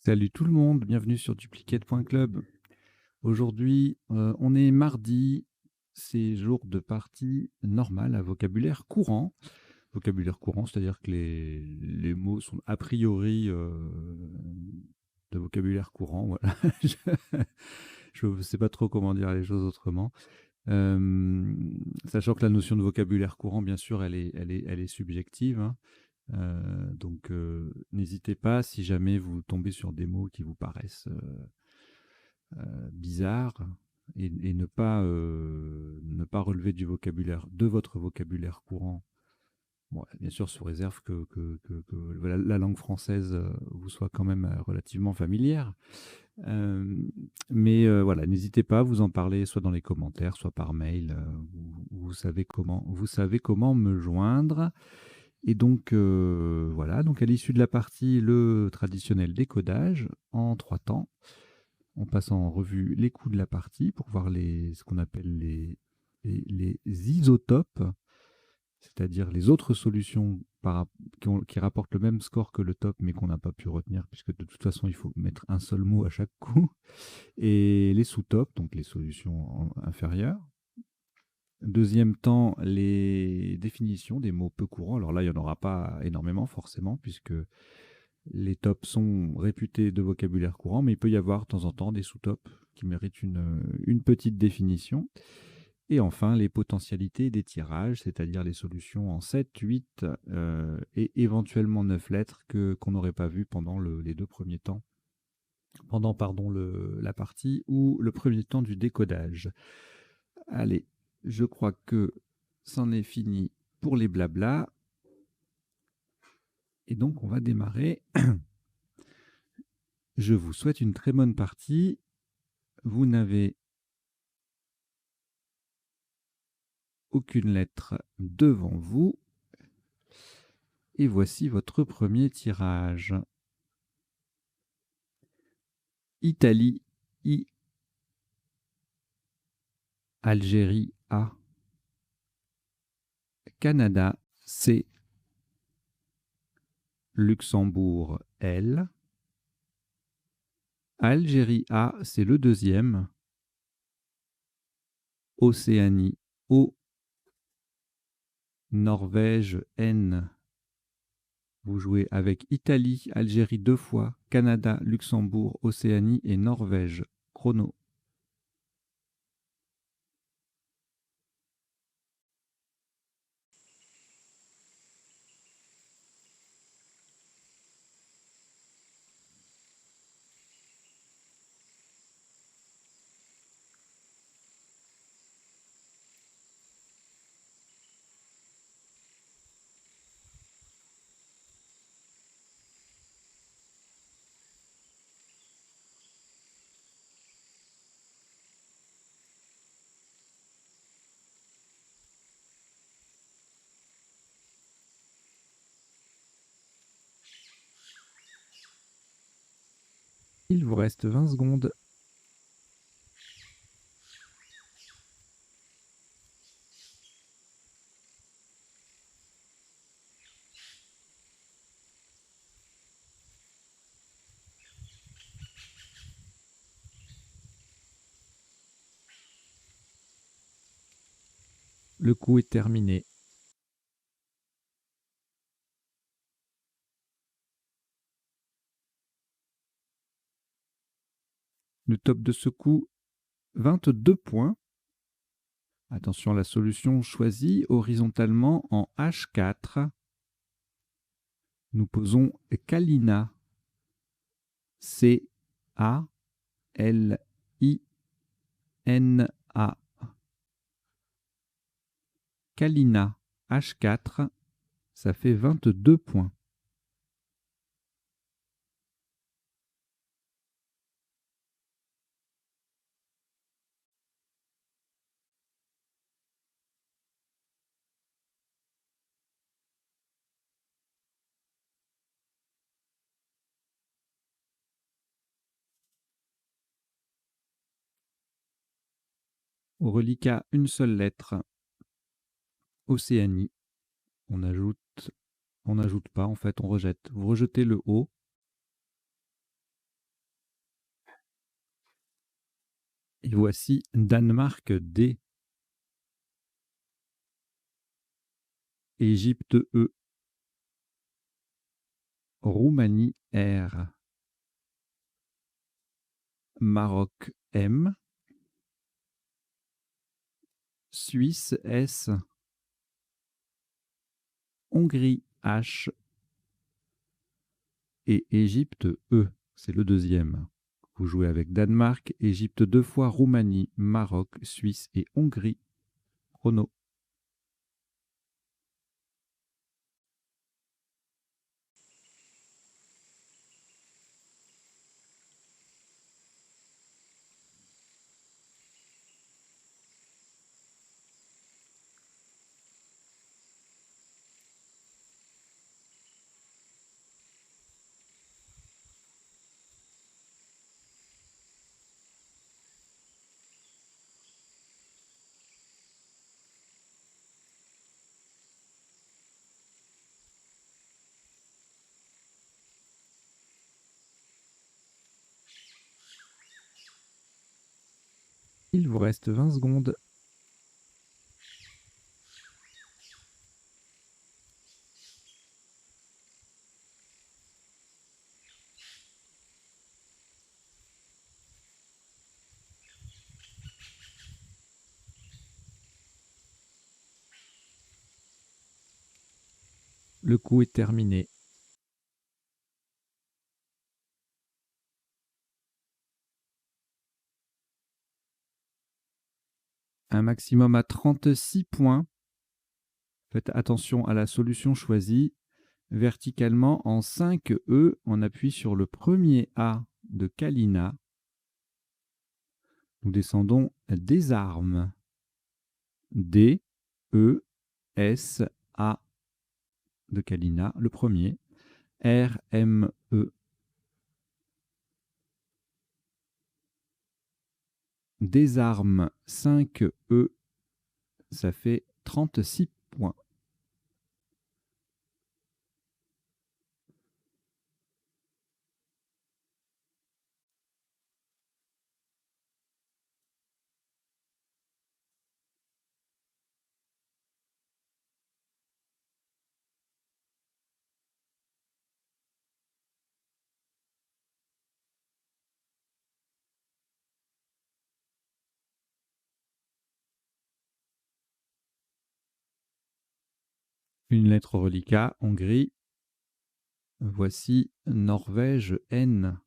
Salut tout le monde, bienvenue sur duplicate.club. Aujourd'hui, on est mardi, c'est jour de partie normale à vocabulaire courant. Vocabulaire courant, c'est-à-dire que les mots sont a priori de vocabulaire courant. Voilà. Je ne sais pas trop comment dire les choses autrement. Sachant que la notion de vocabulaire courant, bien sûr, elle est subjective, hein. Donc, n'hésitez pas si jamais vous tombez sur des mots qui vous paraissent bizarres et ne pas relever du vocabulaire, de votre vocabulaire courant. Bon, bien sûr, sous réserve que la langue française vous soit quand même relativement familière. Euh, mais voilà, n'hésitez pas à vous en parler soit dans les commentaires, soit par mail. Vous savez comment me joindre. Et donc, voilà, donc à l'issue de la partie, le traditionnel décodage en 3 temps. On passe en revue les coûts de la partie pour voir ce qu'on appelle les isotopes, c'est-à-dire les autres solutions qui rapportent le même score que le top, mais qu'on n'a pas pu retenir, puisque de toute façon, il faut mettre un seul mot à chaque coup. Et les sous-tops, donc les solutions inférieures. Deuxième temps, les définitions des mots peu courants. Alors là, il n'y en aura pas énormément, forcément, puisque les tops sont réputés de vocabulaire courant, mais il peut y avoir de temps en temps des sous-tops qui méritent une petite définition. Et enfin, les potentialités des tirages, c'est-à-dire les solutions en 7, 8 et éventuellement 9 lettres qu'on n'aurait pas vues pendant les deux premiers temps, pendant pardon, la partie ou le premier temps du décodage. Allez, je crois que c'en est fini pour les blablas. Et donc, on va démarrer. Je vous souhaite une très bonne partie. Vous n'avez aucune lettre devant vous. Et voici votre premier tirage. Italie, I. Algérie, A. Canada, C. Luxembourg, L. Algérie, A, c'est le deuxième. Océanie, O. Norvège, N. Vous jouez avec Italie, Algérie 2 fois, Canada, Luxembourg, Océanie et Norvège. Chrono. Il vous reste 20 secondes. Le coup est terminé. Le top de ce coup, 22 points. Attention, la solution choisie horizontalement en H4. Nous posons Kalina. C-A-L-I-N-A. Kalina, H4. Ça fait 22 points. Au reliquat, une seule lettre. Océanie. On n'ajoute pas, en fait, on rejette. Vous rejetez le O. Et voici Danemark D, Égypte E, Roumanie R, Maroc M, Suisse S, Hongrie H et Égypte E. C'est le deuxième. Vous jouez avec Danemark, Égypte 2 fois, Roumanie, Maroc, Suisse et Hongrie. Chrono. Il vous reste 20 secondes. Le coup est terminé. Un maximum à 36 points. Faites attention à la solution choisie. Verticalement, en 5 E, on appuie sur le premier A de Kalina. Nous descendons des armes. D, E, S, A de Kalina, le premier. R, M, E. Des armes 5 E, ça fait 36 points. Une lettre reliquat, Hongrie. Voici Norvège N,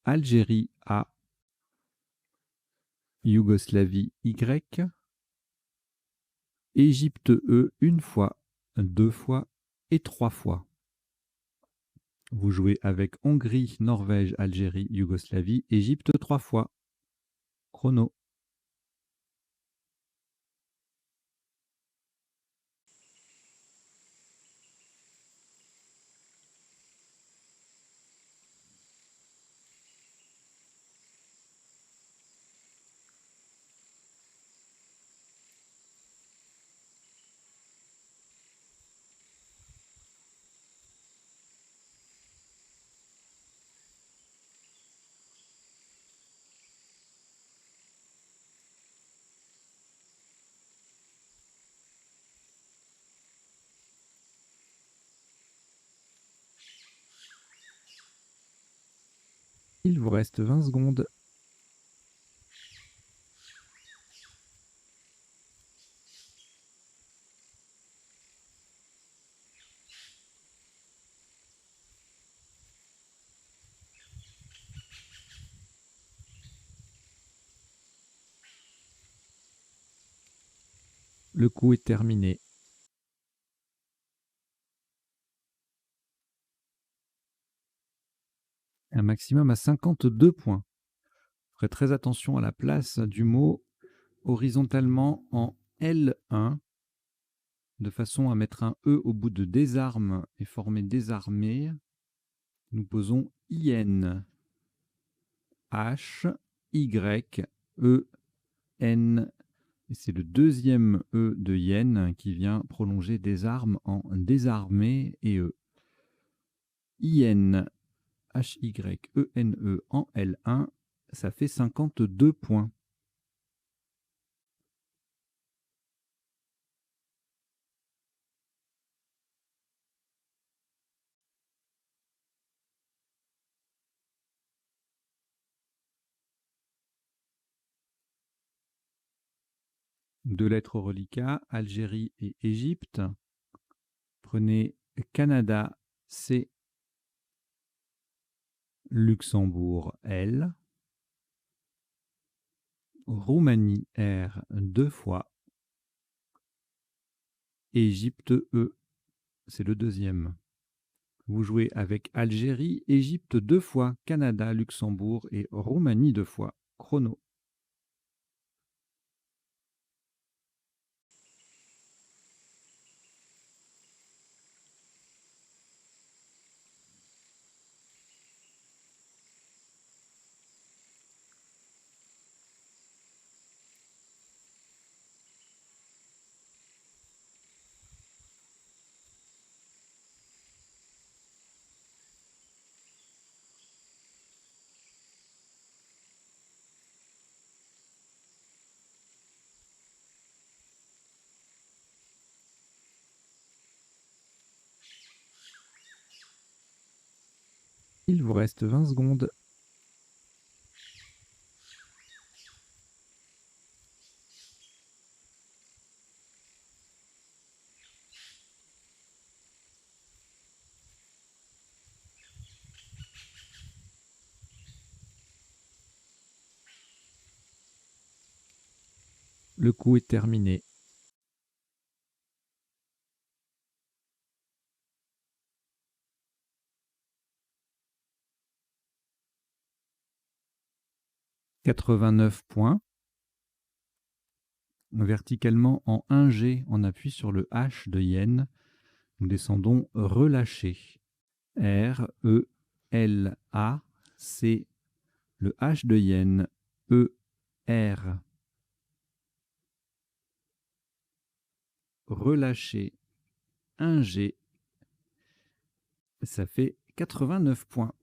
Algérie A, Yougoslavie Y, Égypte E une fois, 2 fois et 3 fois. Vous jouez avec Hongrie, Norvège, Algérie, Yougoslavie, Égypte 3 fois. Chrono. Il vous reste 20 secondes. Le coup est terminé. Un maximum à 52 points. Ferez très attention à la place du mot horizontalement en L1, de façon à mettre un E au bout de désarme et former désarmé. Nous posons IN, H, Y, E, N. Et c'est le deuxième E de yen qui vient prolonger désarme en désarmé et E. IN, HY, ENE en L1, ça fait 52 points. Deux lettres au reliquat, Algérie et Égypte. Prenez Canada, C. Luxembourg, L. Roumanie, R, 2 fois. Égypte, E, c'est le deuxième. Vous jouez avec Algérie, Égypte 2 fois, Canada, Luxembourg et Roumanie 2 fois. Chrono. Il vous reste 20 secondes. Le coup est terminé. « 89 points. Verticalement en 1G, on appuie sur le H de yen. Nous descendons relâché. R, E, L, A, C, le H de yen, E, R. Relâché, 1G. Ça fait 89 points.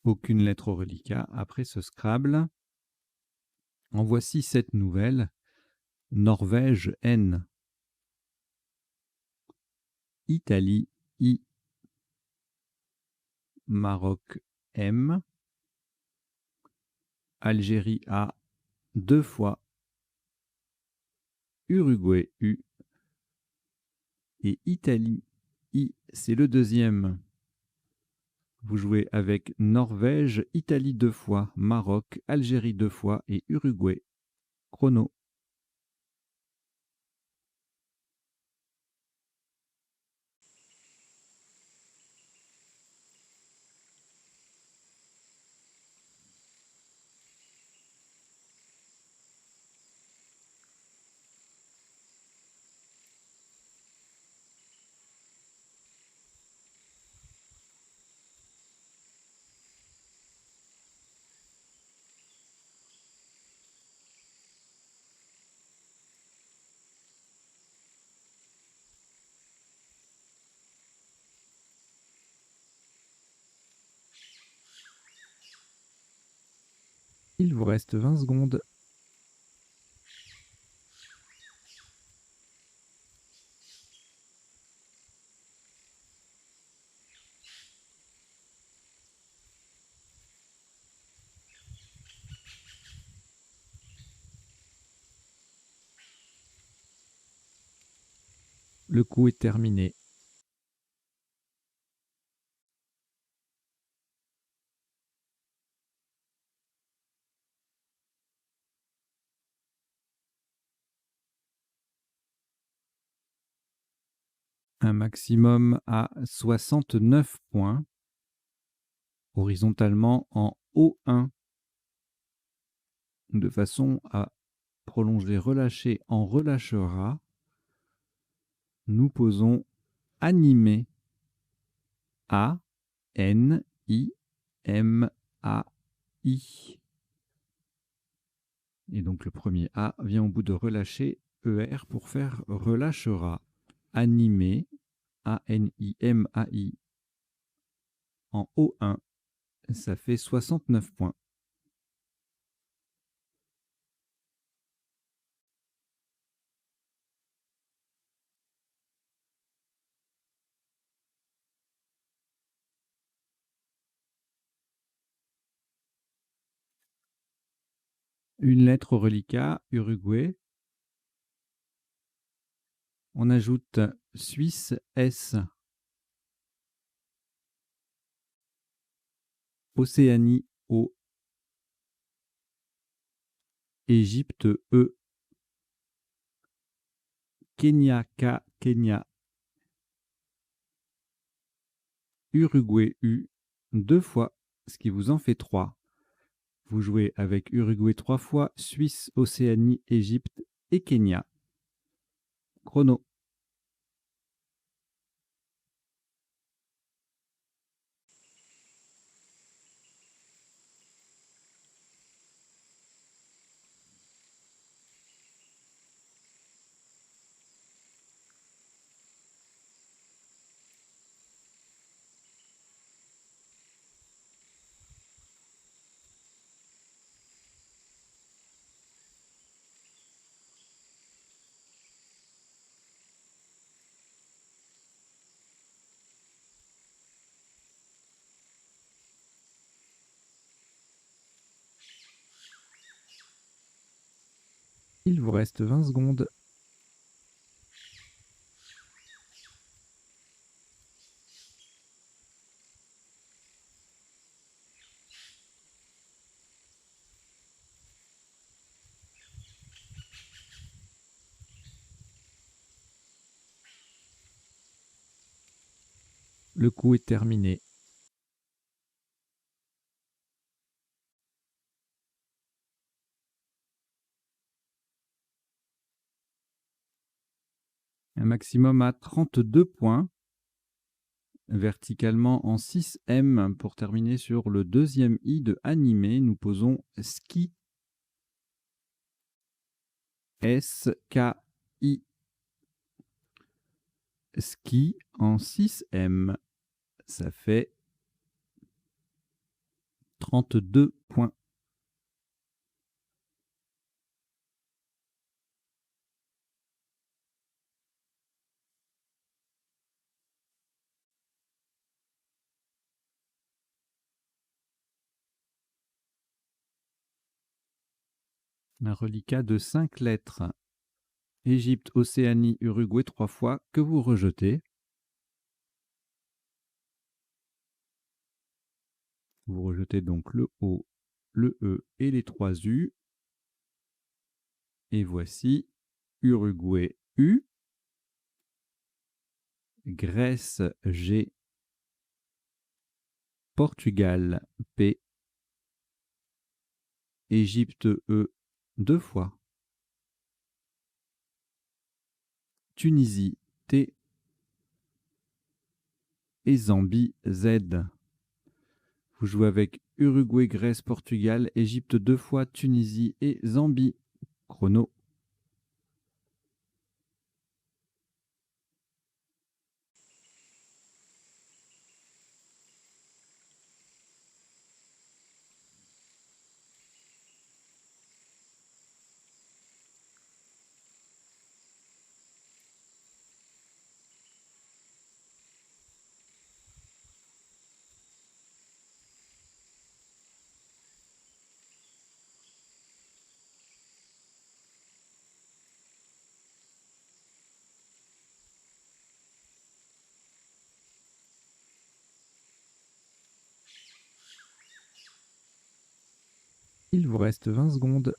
Aucune lettre au reliquat. Après ce Scrabble, en voici 7 nouvelles. Norvège, N. Italie, I. Maroc, M. Algérie, A. 2 fois. Uruguay, U. Et Italie, I. C'est le deuxième. Vous jouez avec Norvège, Italie 2 fois, Maroc, Algérie 2 fois et Uruguay. Chrono. Il vous reste 20 secondes. Le coup est terminé. Un maximum à 69 points. Horizontalement en O1. De façon à prolonger relâché en relâchera. Nous posons animé. A-N-I-M-A-I. Et donc le premier A vient au bout de relâcher, ER pour faire relâchera. Animé, A-N-I-M-A-I. En O1, ça fait 69 points. Une lettre au reliquat, Uruguay. On ajoute Suisse, S. Océanie, O. Égypte, E. Kenya, K. Kenya. Uruguay, U. 2 fois, ce qui vous en fait 3. Vous jouez avec Uruguay 3 fois, Suisse, Océanie, Égypte et Kenya. Chrono. Il vous reste 20 secondes. Le coup est terminé. Un maximum à 32 points. Verticalement en 6M pour terminer sur le deuxième I de animé. Nous posons ski. S-K-I. Ski en 6M. Ça fait 32 points. Un reliquat de 5 lettres. Égypte, Océanie, Uruguay 3 fois que vous rejetez. Vous rejetez donc le O, le E et les 3 U. Et voici Uruguay U, Grèce G, Portugal P, Égypte E 2 fois, Tunisie T et Zambie Z. Vous jouez avec Uruguay, Grèce, Portugal, Égypte 2 fois, Tunisie et Zambie. Chrono. Il vous reste 20 secondes.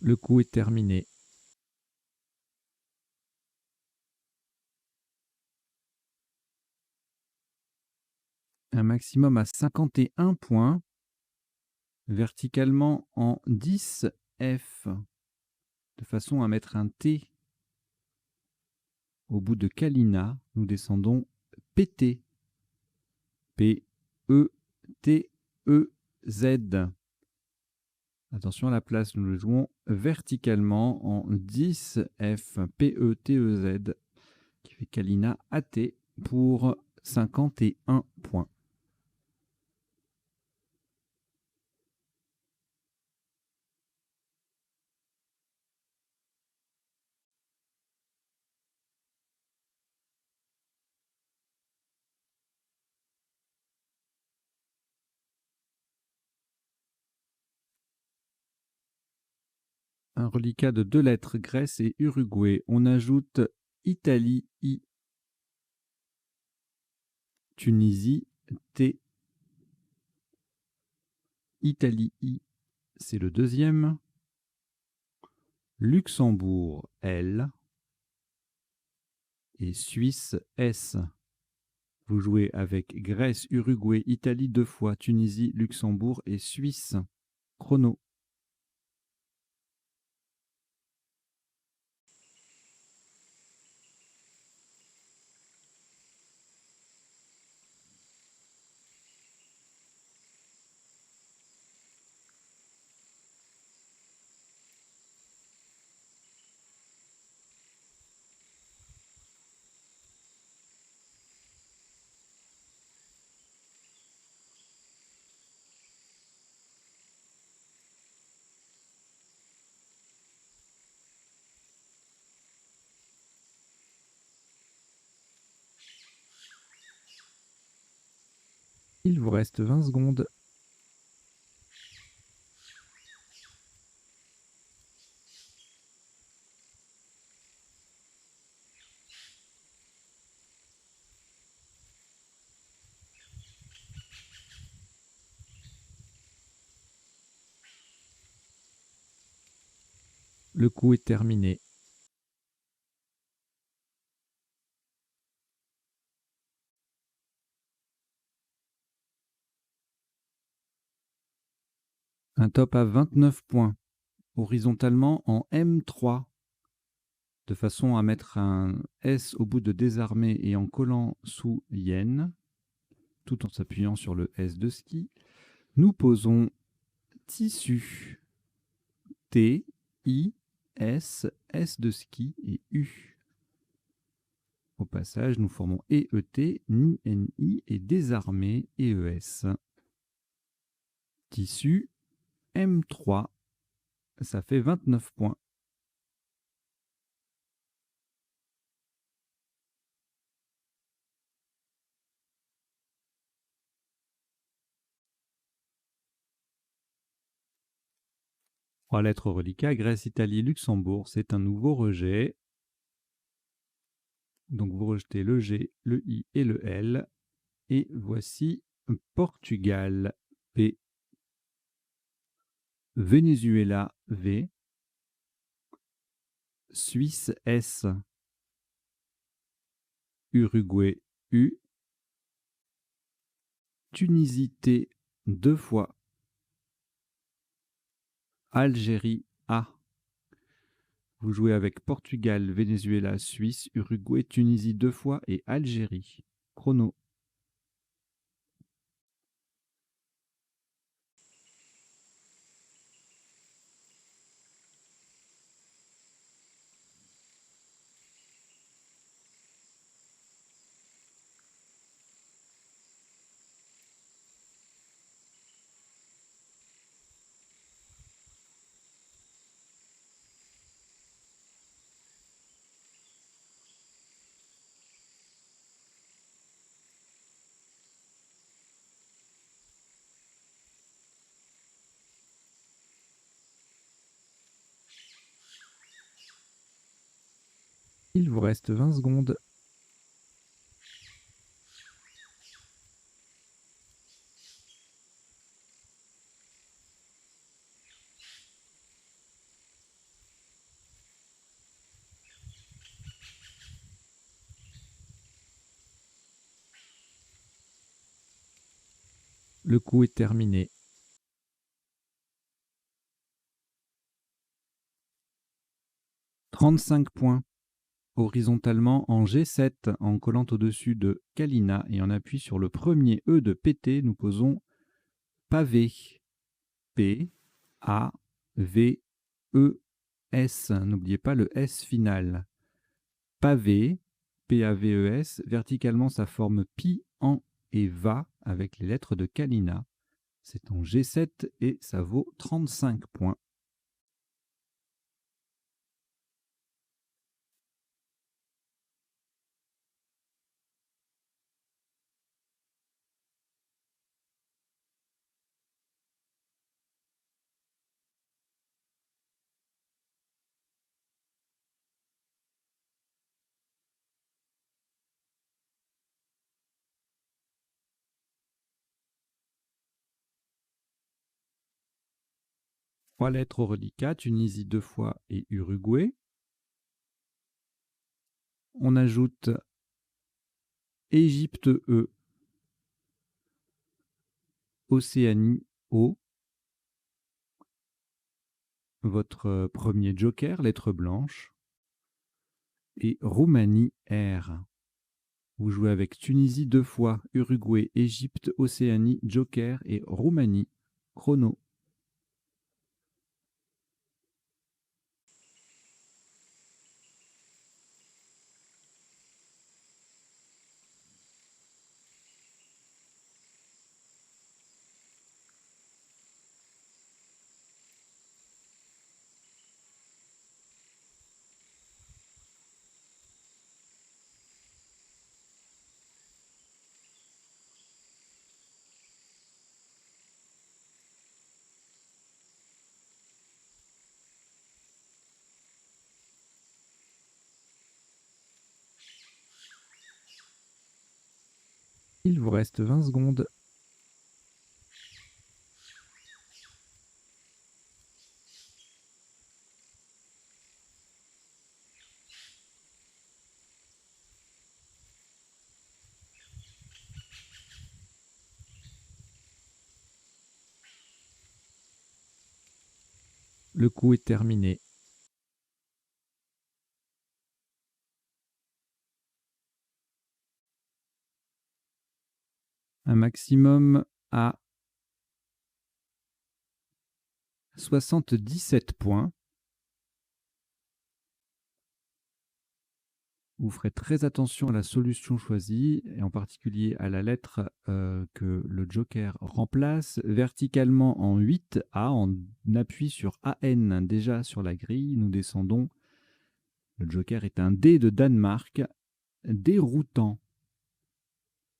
Le coup est terminé. un maximum à 51 points, verticalement en 10 F, de façon à mettre un T au bout de Kalina. Nous descendons PT, P-E-T-E-Z. Attention à la place, nous le jouons verticalement en 10 F, P-E-T-E-Z, qui fait Kalina AT pour 51 points. Un reliquat de 2 lettres, Grèce et Uruguay. On ajoute Italie, I. Tunisie, T. Italie, I, c'est le deuxième. Luxembourg, L. Et Suisse, S. Vous jouez avec Grèce, Uruguay, Italie 2 fois, Tunisie, Luxembourg et Suisse. Chrono. Il vous reste 20 secondes. Le coup est terminé. Un top à 29 points, horizontalement en M3, de façon à mettre un S au bout de désarmé et en collant sous yen, tout en s'appuyant sur le S de ski. Nous posons tissu, T, I, S, S de ski et U. Au passage, nous formons EET, NI, NI et désarmé, EES. Tissu, M3, ça fait 29 points. Trois lettres reliquats, Grèce, Italie, Luxembourg, c'est un nouveau rejet. Donc vous rejetez le G, le I et le L. Et voici Portugal, P. Venezuela, V. Suisse, S. Uruguay, U. Tunisie, T, 2 fois. Algérie, A. Vous jouez avec Portugal, Venezuela, Suisse, Uruguay, Tunisie 2 fois et Algérie. Chrono. Il vous reste 20 secondes. Le coup est terminé. « 35 points. Horizontalement en G7, en collant au-dessus de Kalina et en appui sur le premier E de PT, nous posons pavé. P, A, V, E, S. N'oubliez pas le S final. Pavé, P-A-V-E-S. Verticalement, ça forme pi, en et va avec les lettres de Kalina. C'est en G7 et ça vaut 35 points. Trois lettres au reliquat, Tunisie 2 fois et Uruguay. On ajoute Égypte E, Océanie O, votre premier joker, lettre blanche, et Roumanie R. Vous jouez avec Tunisie 2 fois, Uruguay, Égypte, Océanie, joker et Roumanie, chrono. Il vous reste 20 secondes. Le coup est terminé. Un maximum à 77 points. Vous ferez très attention à la solution choisie, et en particulier à la lettre que le joker remplace. Verticalement en 8A, on appuie sur AN déjà sur la grille. Nous descendons. Le joker est un D de Danemark. Déroutant.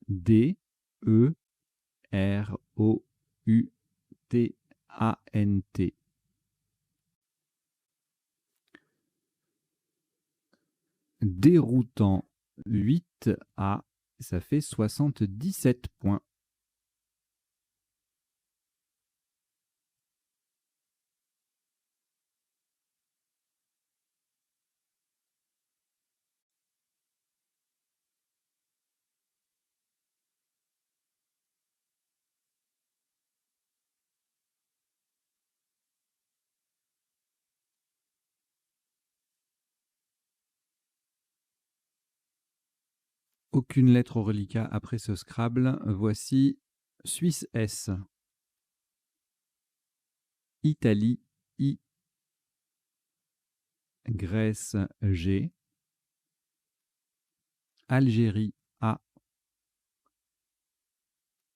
D, E, R, O, U, T, A, N, T. Déroutant 8A, ça fait 77 points. Aucune lettre au reliquat après ce Scrabble. Voici Suisse S, Italie I, Grèce G, Algérie A,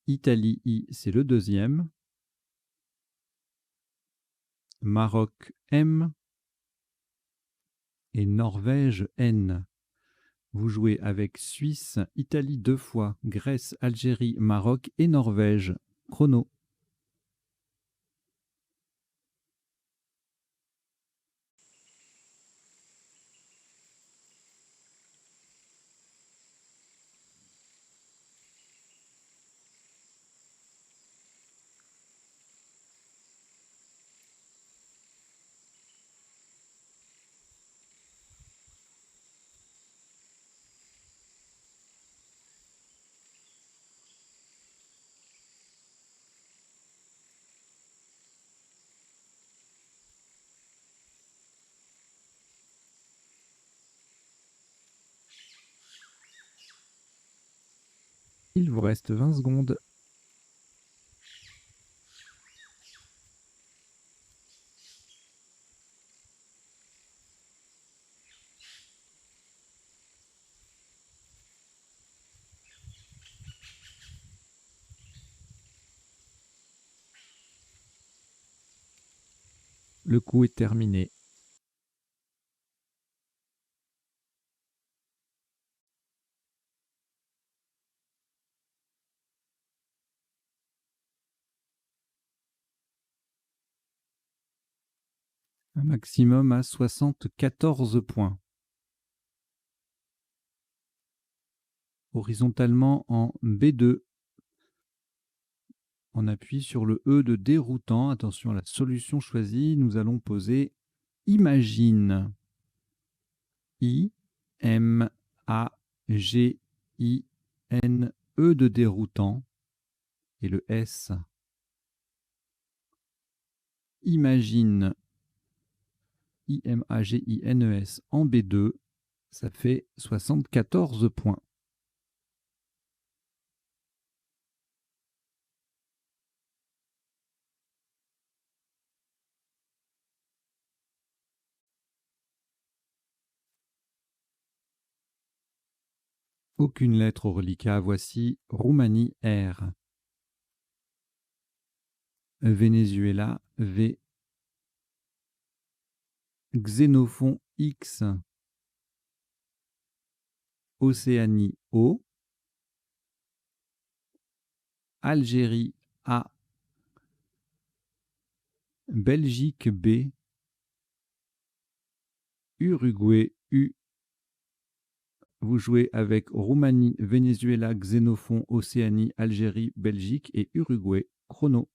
Italie I, c'est le deuxième, Maroc M et Norvège N. Vous jouez avec Suisse, Italie 2 fois, Grèce, Algérie, Maroc et Norvège. Chrono. Il vous reste 20 secondes. Le coup est terminé. Un maximum à 74 points. Horizontalement en B2. On appuie sur le E de déroutant. Attention à la solution choisie. Nous allons poser Imagine. I-M-A-G-I-N-E de déroutant. Et le S. Imagine. I-M-A-G-I-N-E-S en B2. Ça fait 74 points. Aucune lettre au reliquat. Voici Roumanie R. Venezuela V. Xénophon X. Océanie O. Algérie A. Belgique B. Uruguay U. Vous jouez avec Roumanie, Venezuela, Xénophon, Océanie, Algérie, Belgique et Uruguay. Chrono.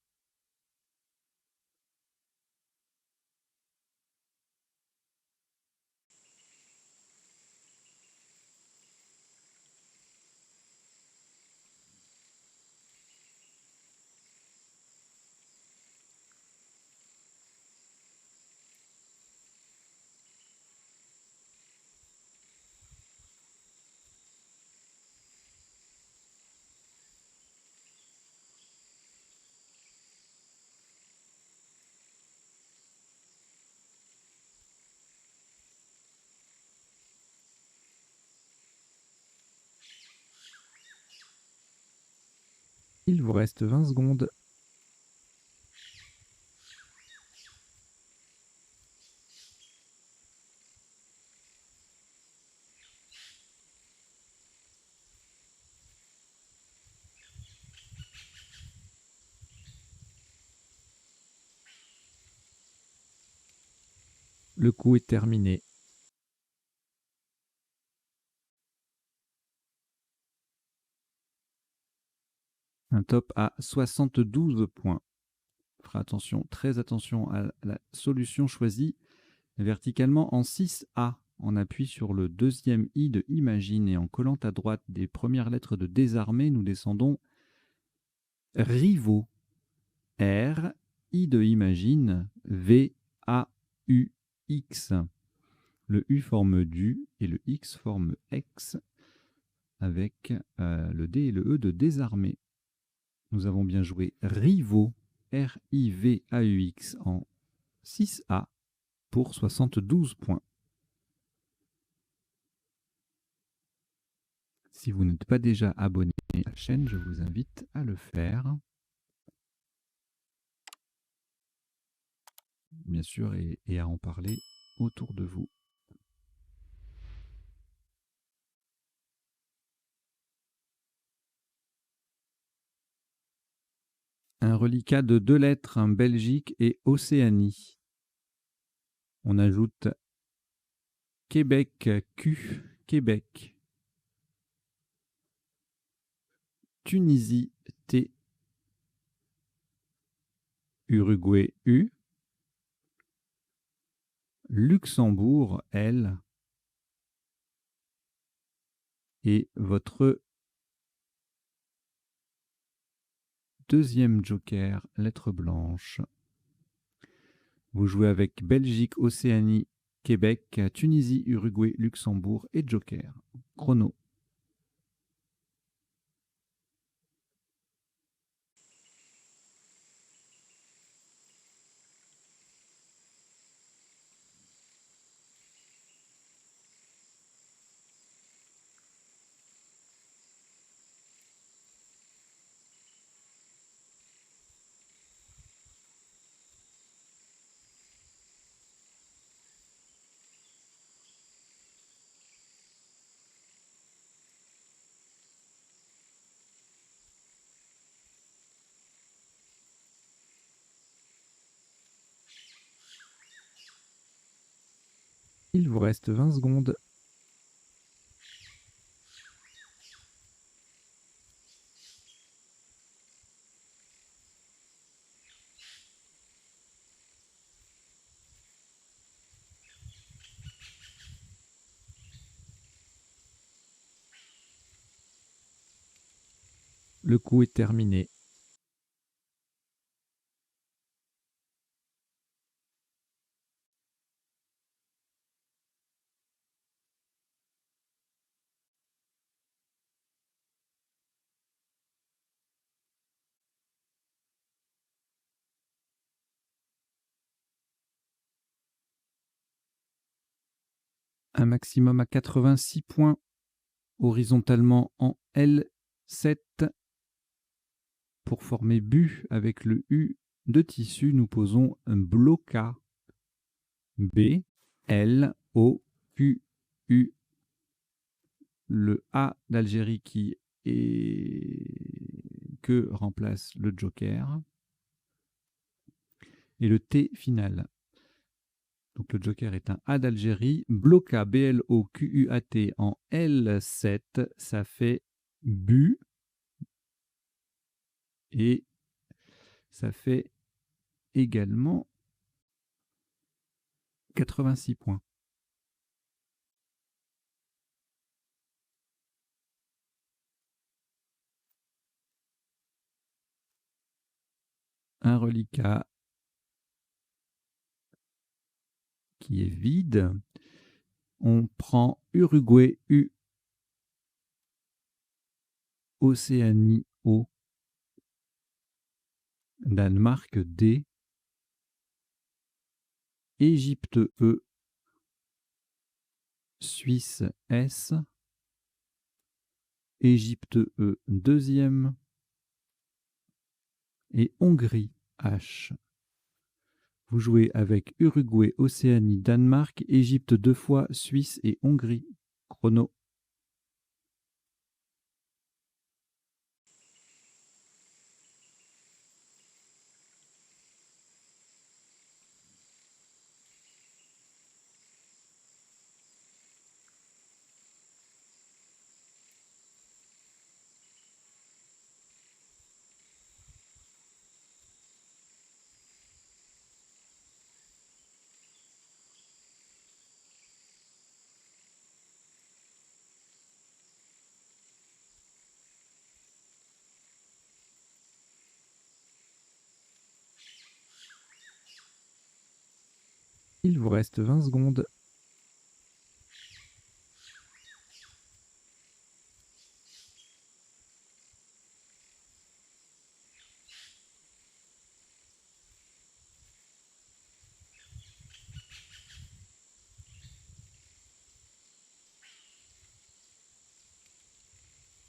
Il vous reste 20 secondes. Le coup est terminé. Un top à 72 points. Fera attention, très attention à la solution choisie verticalement en 6A. On appuie sur le deuxième I de Imagine et en collant à droite des premières lettres de Désarmé, nous descendons Rivaux. R, I de Imagine, V, A, U, X. Le U forme du et le X forme ex avec le D et le E de Désarmé. Nous avons bien joué Rivaux, R-I-V-A-U-X en 6A pour 72 points. Si vous n'êtes pas déjà abonné à la chaîne, je vous invite à le faire. Bien sûr, et à en parler autour de vous. Un reliquat de 2 lettres, Belgique et Océanie. On ajoute Québec Q, Québec. Tunisie T. Uruguay U. Luxembourg L. Et votre deuxième joker, lettre blanche. Vous jouez avec Belgique, Océanie, Québec, Tunisie, Uruguay, Luxembourg et joker. Chrono. Il vous reste 20 secondes. Le coup est terminé. Un maximum à 86 points, horizontalement en L7. Pour former bu avec le U de tissu, nous posons un bloca. B, L, O, Q, U. Le A d'Algérie qui est que remplace le joker. Et le T final. Donc le joker est un A d'Algérie. Bloca, B-L-O-Q-U-A-T en L7, ça fait bu. Et ça fait également 86 points. Un reliquat qui est vide. On prend Uruguay U, Océanie O, Danemark D, Égypte E, Suisse S, Égypte E deuxième et Hongrie H. Vous jouez avec Uruguay, Océanie, Danemark, Égypte 2 fois, Suisse et Hongrie. Chrono. Il vous reste 20 secondes.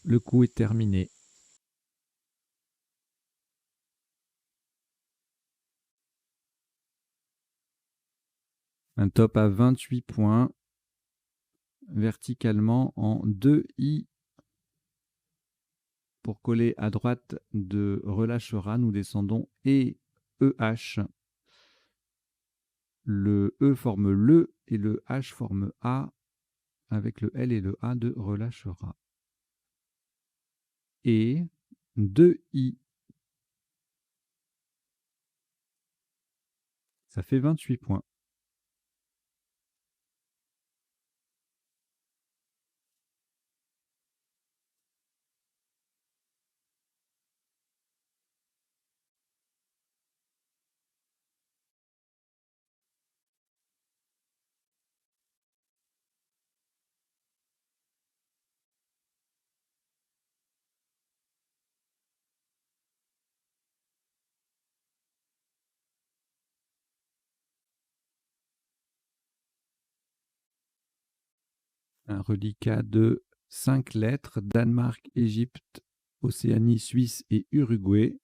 Le coup est terminé. Un top à 28 points, verticalement en 2 I. Pour coller à droite de relâchera, nous descendons et EH. Le E forme le et le H forme A avec le L et le A de relâchera. Et 2 I. Ça fait 28 points. Un reliquat de 5 lettres, Danemark, Égypte, Océanie, Suisse et Uruguay.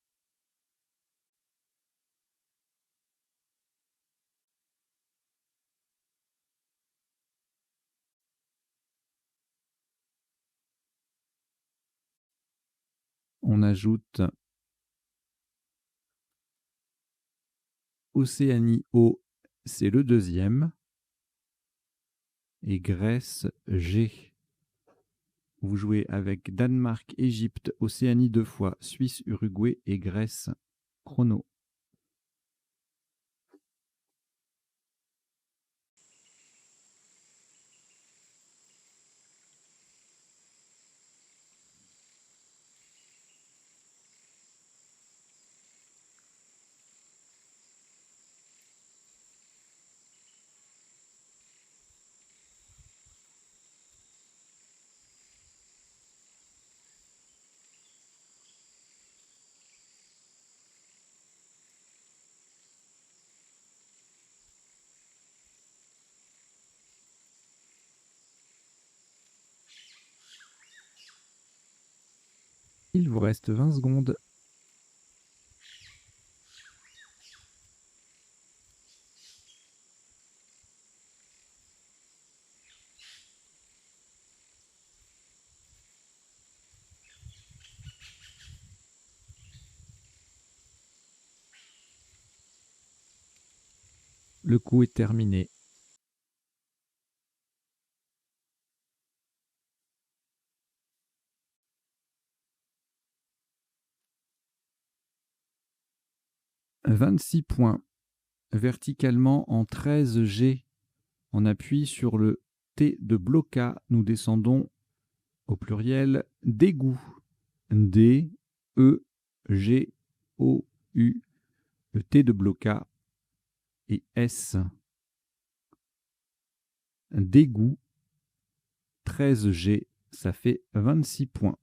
On ajoute Océanie O, c'est le deuxième. et Grèce, G. Vous jouez avec Danemark, Égypte, Océanie 2 fois, Suisse, Uruguay et Grèce. Chrono. Il vous reste 20 secondes. Le coup est terminé. « 26 points. Verticalement en 13 G. On appuie sur le T de bloca. Nous descendons au pluriel d'égout. D, E, G, O, U. Le T de bloca et S. D'égout. 13 G. Ça fait 26 points.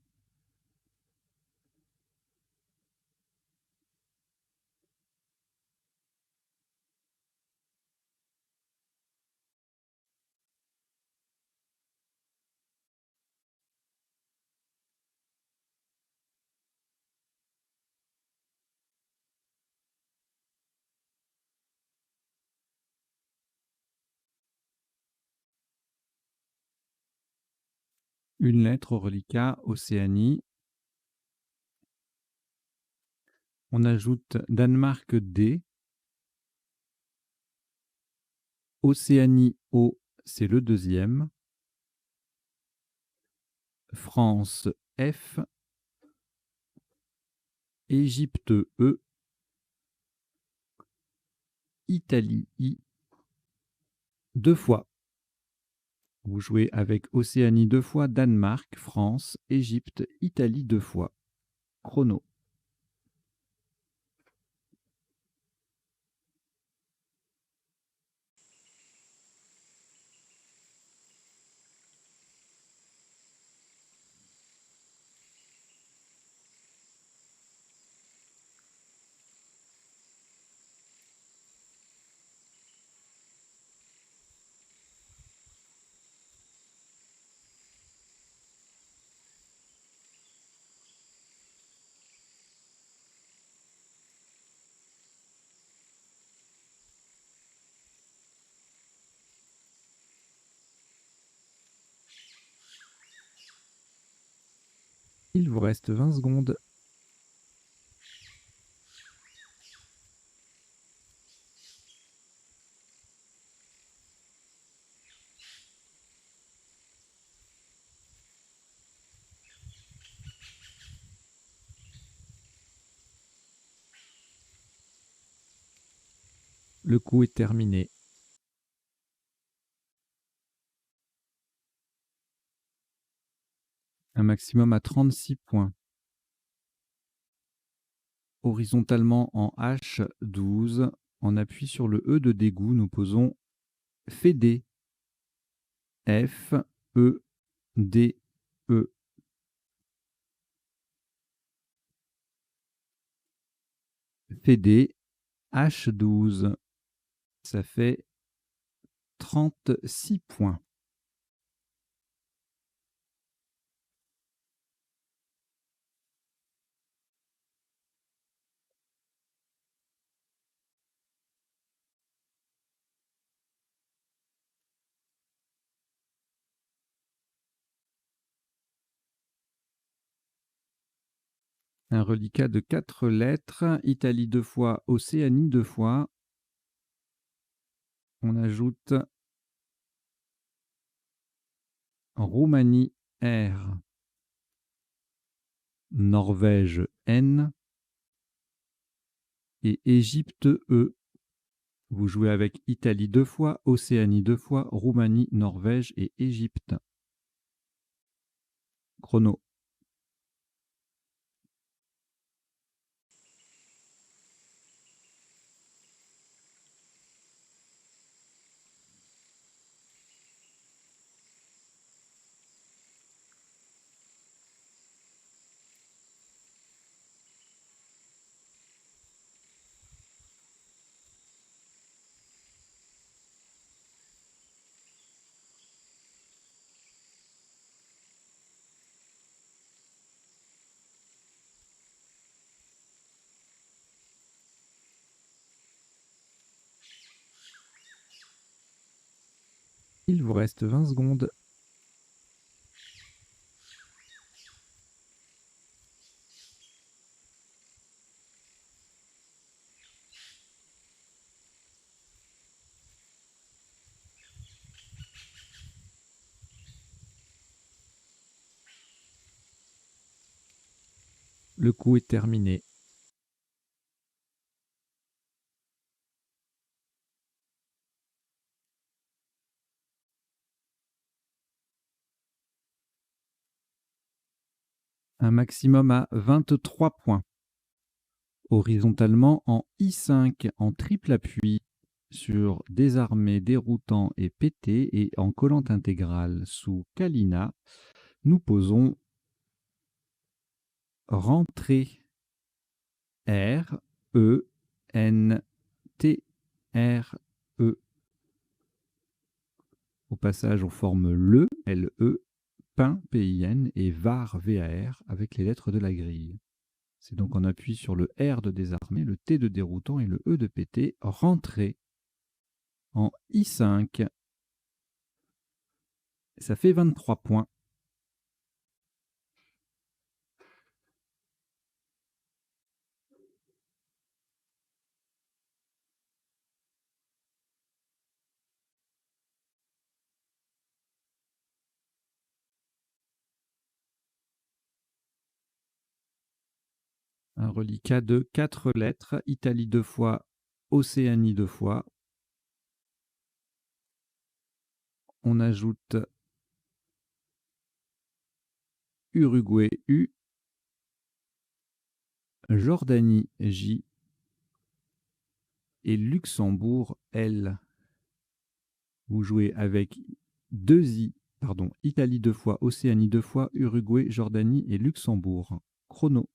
Une lettre au reliquat Océanie. On ajoute Danemark D. Océanie O, c'est le deuxième. France F. Égypte E. Italie I. 2 fois. Vous jouez avec Océanie 2 fois, Danemark, France, Égypte, Italie 2 fois. Chrono. Il vous reste 20 secondes. Le coup est terminé. Un maximum à 36 points. Horizontalement en H12, on appuie sur le E de d'égout, nous posons Fédé. F, E, D, E. Fédé, H12. Ça fait 36 points. Un reliquat de 4 lettres, Italie 2 fois, Océanie 2 fois. On ajoute Roumanie R, Norvège N et Égypte E. Vous jouez avec Italie 2 fois, Océanie 2 fois, Roumanie, Norvège et Égypte. Chrono. Il vous reste 20 secondes. Le coup est terminé. Un maximum à 23 points. Horizontalement en I5 en triple appui sur désarmé, déroutant et pété et en collante intégrale sous Kalina, nous posons rentrée R, E, N, T, R, E. Au passage, on forme le, L-E, PIN, P-I-N et VAR, V-A-R avec les lettres de la grille. C'est donc on appuie sur le R de désarmé, le T de déroutant et le E de pété, rentrée en I5. Ça fait 23 points. Un reliquat de 4 lettres, Italie 2 fois, Océanie 2 fois. On ajoute Uruguay U, Jordanie J et Luxembourg L. Vous jouez avec 2 I, pardon, Italie 2 fois, Océanie 2 fois, Uruguay, Jordanie et Luxembourg. Chrono.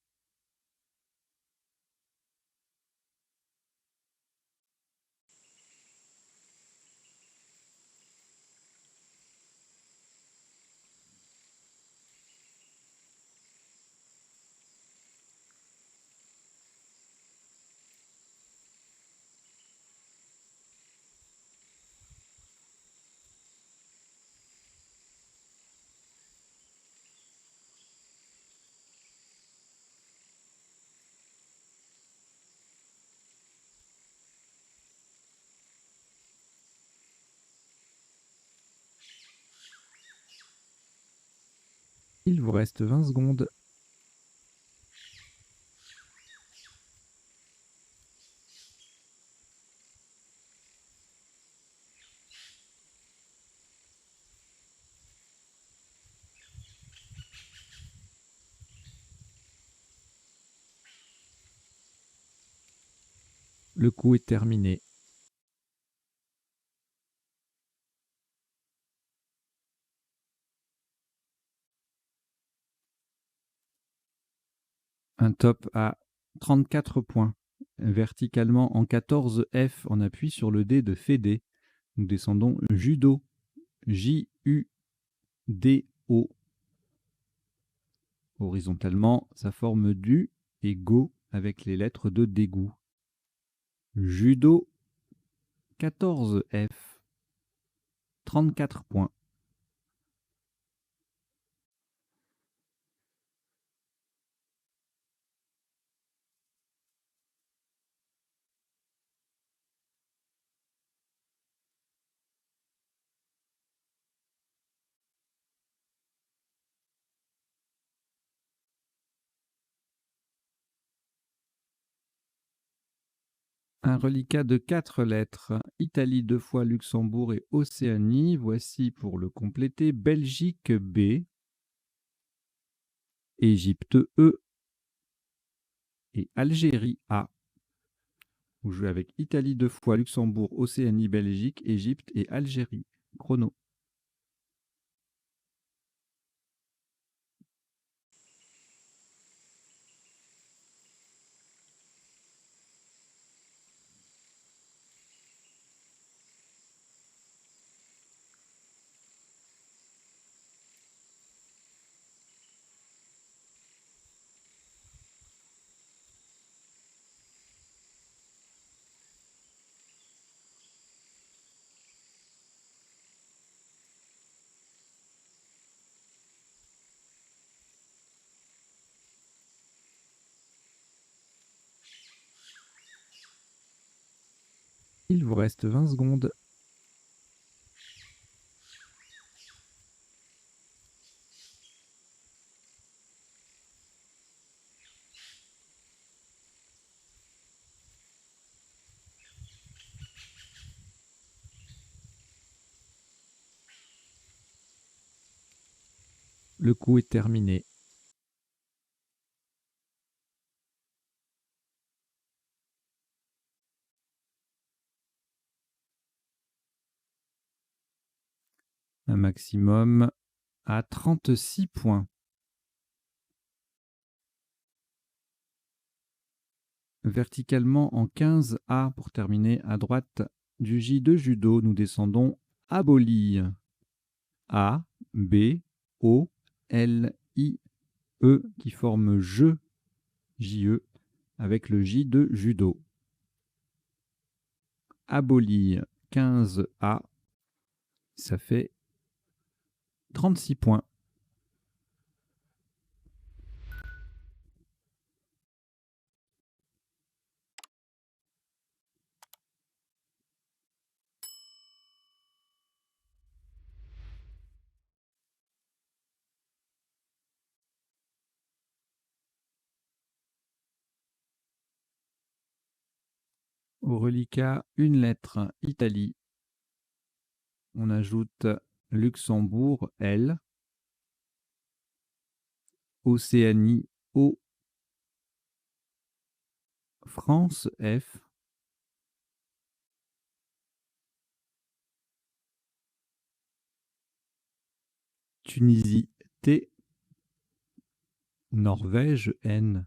Il vous reste 20 secondes. Le coup est terminé. Un top à 34 points. Verticalement en 14 F, on appuie sur le D de Fédé. Nous descendons Judo, J-U-D-O. Horizontalement, ça forme du et go avec les lettres de dégoût. Judo 14 F, 34 points. Un reliquat de 4 lettres. Italie 2 fois, Luxembourg et Océanie. Voici pour le compléter. Belgique B. Égypte E. Et Algérie A. Vous jouez avec Italie 2 fois, Luxembourg, Océanie, Belgique, Égypte et Algérie. Chrono. Il vous reste 20 secondes. Le coup est terminé. Un maximum à 36 points. Verticalement en 15A pour terminer à droite du J de judo. Nous descendons aboli. A, B, O, L, I, E qui forme je, J-E, avec le J de judo. Aboli 15A, ça fait 36 points. Au reliquat, une lettre, Italie. On ajoute Luxembourg, L. Océanie, O. France, F. Tunisie, T. Norvège, N.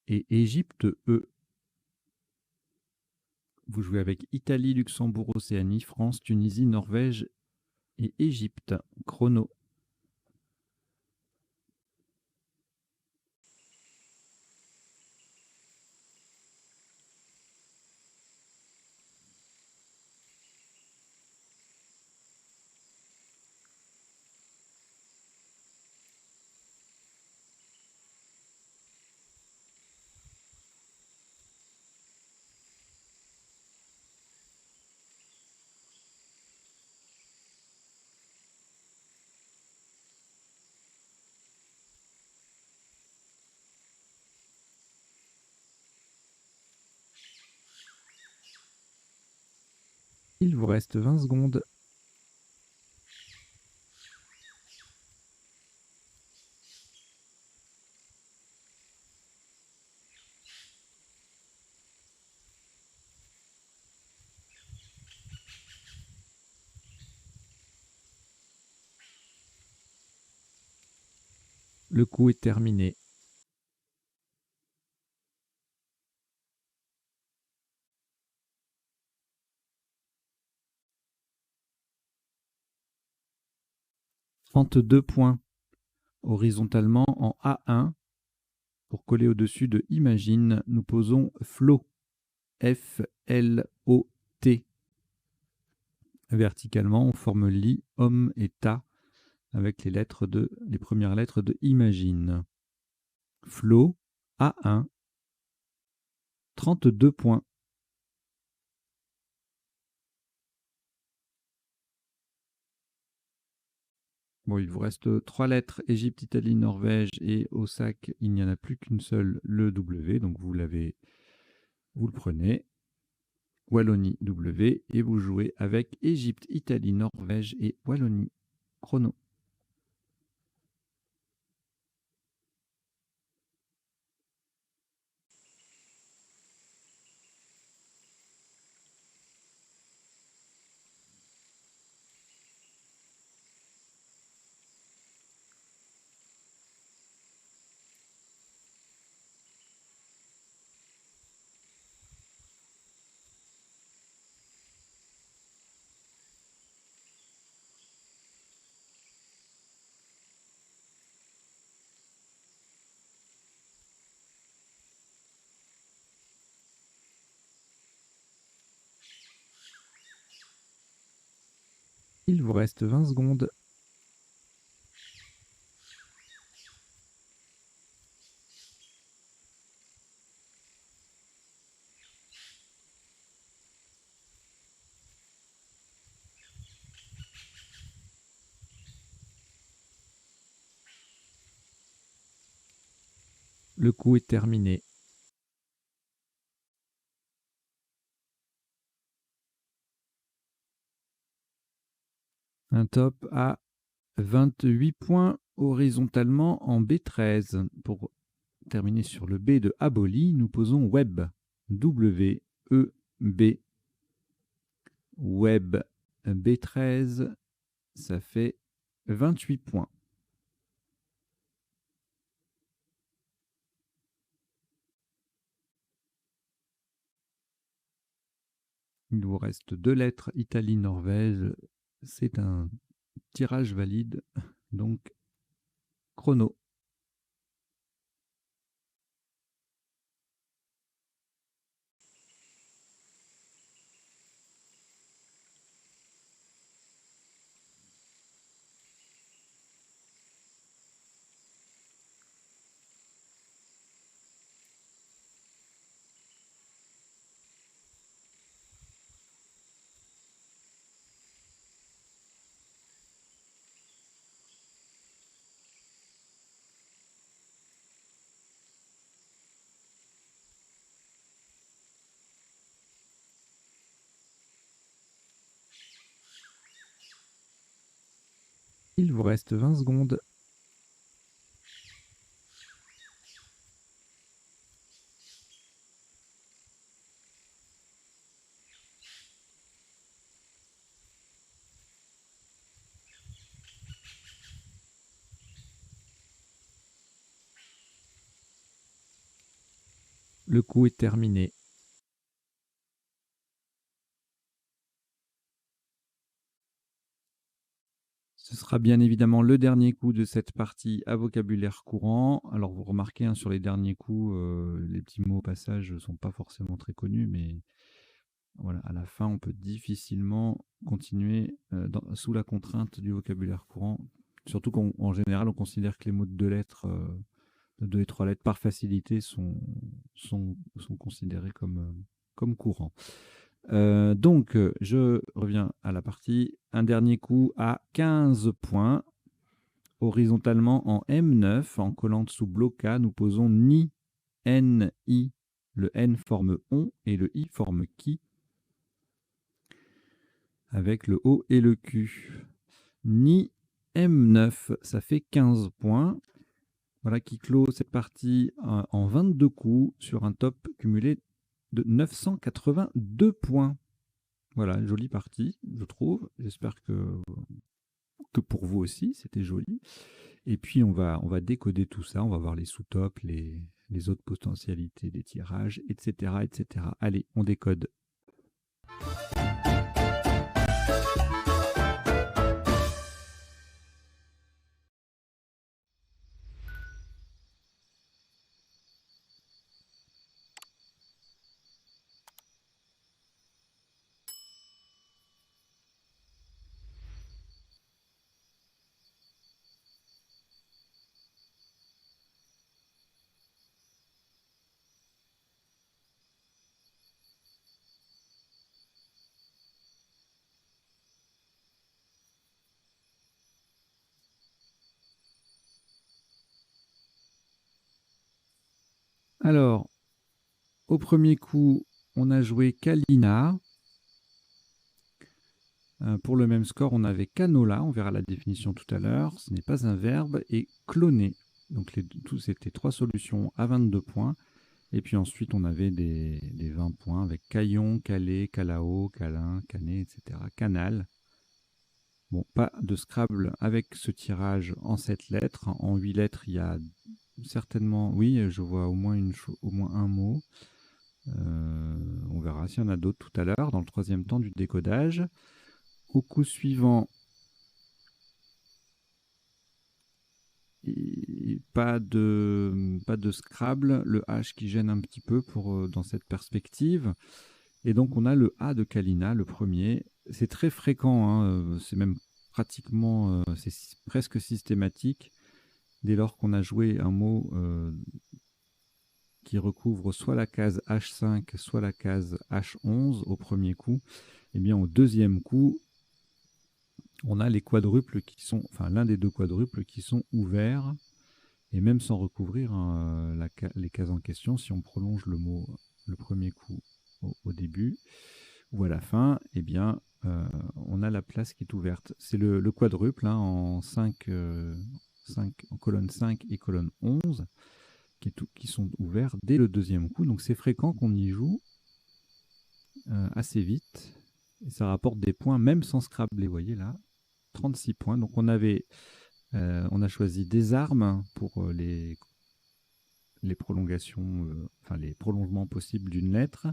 Et Égypte, E. Vous jouez avec Italie, Luxembourg, Océanie, France, Tunisie, Norvège et Égypte. Chrono. Il vous reste 20 secondes. Le coup est terminé. « 32 points. Horizontalement en A1. Pour coller au-dessus de Imagine, nous posons Flow. F-L-O-T. Verticalement, on forme Li, Homme et Ta avec les premières lettres de Imagine. Flow, A1, 32 points. Bon, il vous reste 3 lettres, Égypte, Italie, Norvège et au sac, il n'y en a plus qu'une seule, le W, donc vous l'avez Vous le prenez, Wallonie W, et vous jouez avec Égypte, Italie, Norvège et Wallonie. Chrono. Il vous reste 20 secondes. Le coup est terminé. Un top à 28 points horizontalement en B13. Pour terminer sur le B de aboli, nous posons web. W-E-B. Web B13, ça fait 28 points. Il vous reste 2 lettres, Italie, Norvège. C'est un tirage valide, donc chrono. Il vous reste 20 secondes. Le coup est terminé. Ce sera bien évidemment le dernier coup de cette partie à vocabulaire courant. Alors vous remarquez, sur les derniers coups, les petits mots au passage ne sont pas forcément très connus, mais voilà, à la fin, on peut difficilement continuer sous la contrainte du vocabulaire courant. Surtout qu'en général, on considère que les mots de 2 lettres, de 2 et 3 lettres, par facilité, sont considérés comme courants. Donc, je reviens à la partie. Un dernier coup à 15 points. Horizontalement en M9, en collant dessous bloca, nous posons ni, N, I. Le N forme on et le I forme qui, avec le O et le Q. Ni M9, ça fait 15 points. Voilà qui clôt cette partie en 22 coups sur un top cumulé de 982 points. Voilà, une jolie partie, je trouve. J'espère que pour vous aussi, c'était joli. Et puis, on va décoder tout ça. On va voir les sous-tops, les autres potentialités des tirages, etc., etc. Allez, on décode. Alors, Au premier coup, on a joué Kalina. Pour le même score, on avait canola, on verra la définition tout à l'heure, ce n'est pas un verbe, et cloner. Donc c'était 3 solutions à 22 points. Et puis ensuite, on avait des 20 points avec caillon, calé, calao, calin, canet, etc. Canal. Bon, pas de Scrabble avec ce tirage en 7 lettres. En 8 lettres, il y a certainement, oui, je vois au moins un mot. On verra s'il y en a d'autres tout à l'heure, dans le troisième temps du décodage. Au coup suivant, pas de Scrabble, le H qui gêne un petit peu dans cette perspective. Et donc on a le A de Kalina, le premier. C'est très fréquent, hein, c'est même pratiquement, c'est presque systématique. Dès lors qu'on a joué un mot qui recouvre soit la case H5, soit la case H11 au premier coup, et bien au deuxième coup, on a les quadruples qui sont, enfin l'un des deux quadruples qui sont ouverts, et même sans recouvrir les cases en question, si on prolonge le mot le premier coup au début ou à la fin, eh bien on a la place qui est ouverte. C'est le quadruple hein, en 5, en colonne 5 et colonne 11 qui sont ouverts dès le deuxième coup. Donc c'est fréquent qu'on y joue assez vite. Et ça rapporte des points même sans Scrabble. Vous voyez là, 36 points. Donc on a choisi des armes pour les prolongations, enfin les prolongements possibles d'une lettre.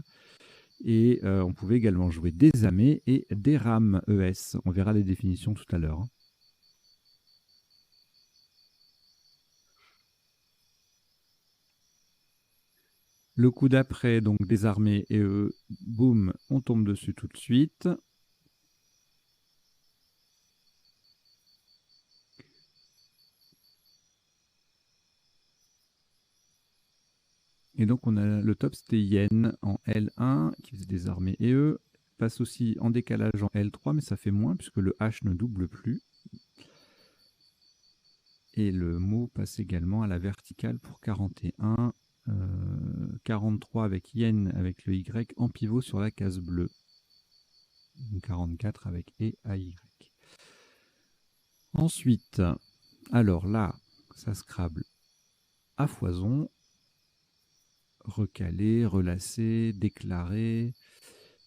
Et on pouvait également jouer des amés et des rames ES. On verra les définitions tout à l'heure. Hein. Le coup d'après, donc désarmé et boum, on tombe dessus tout de suite. Et donc on a le top, c'était Yen en L1 qui faisait désarmé et passe aussi en décalage en L3, mais ça fait moins puisque le H ne double plus. Et le mot passe également à la verticale pour 41. 43 avec Yen avec le Y en pivot sur la case bleue. 44 avec E à Y. Ensuite, alors là, ça Scrabble à foison, recalé, relacé, déclaré.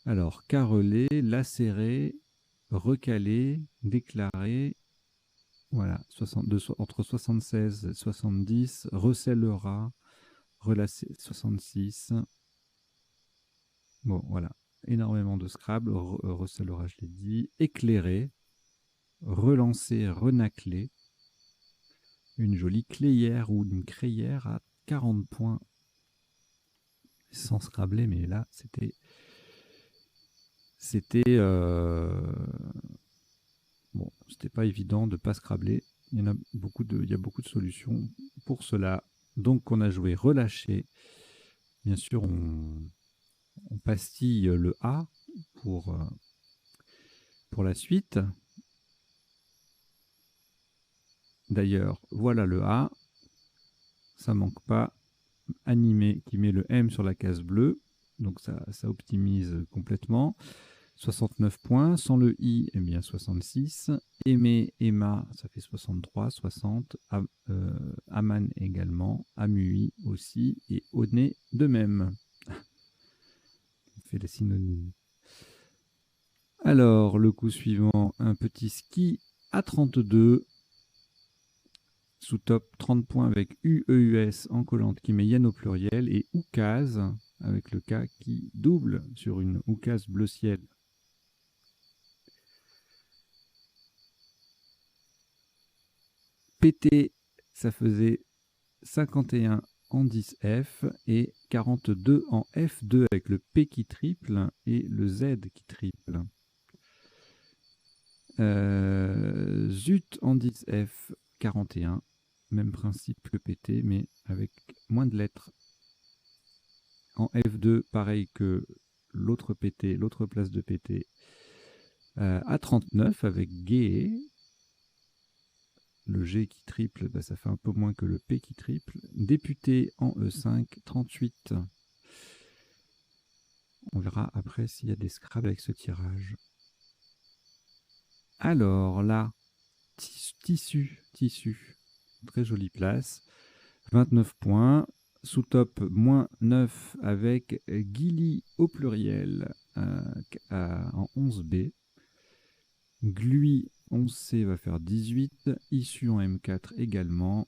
Alors, carrelé, lacéré, recalé, déclaré. Voilà, entre 76 et 70, recellera, relacé 66. Bon, voilà, énormément de Scrabble, recellera, je l'ai dit, éclairé, relancé, renaclé, une jolie cléière ou une crayère à 40 points, sans Scrabbler, mais là, bon, c'était pas évident de pas Scrabbler. Il y a beaucoup de solutions pour cela. Donc, on a joué relâché. Bien sûr, on pastille le A pour la suite. D'ailleurs, voilà le A. Ça manque pas. Animé qui met le M sur la case bleue. Donc, ça optimise complètement. 69 points. Sans le I, eh bien 66. Aimé, Emma, ça fait 63, 60. Aman également. Amui aussi. Et Oné de même. On fait les synonymes. Alors, le coup suivant, un petit ski à 32. Sous top 30 points avec UEUS en collante qui met Yen au pluriel. Et Oukaz avec le K qui double sur une Oukaz bleu ciel. PT, ça faisait 51 en 10F et 42 en F2 avec le P qui triple et le Z qui triple. Zut en 10F, 41. Même principe que PT, mais avec moins de lettres. En F2, pareil que l'autre PT, l'autre place de PT, à 39 avec G. Le G qui triple, bah, ça fait un peu moins que le P qui triple. Député en E5, 38. On verra après s'il y a des Scrabble avec ce tirage. Alors là, tissu. Très jolie place. 29 points. Sous top, moins 9 avec Gilly au pluriel en 11B. Glui 11C va faire 18. Issu en M4 également.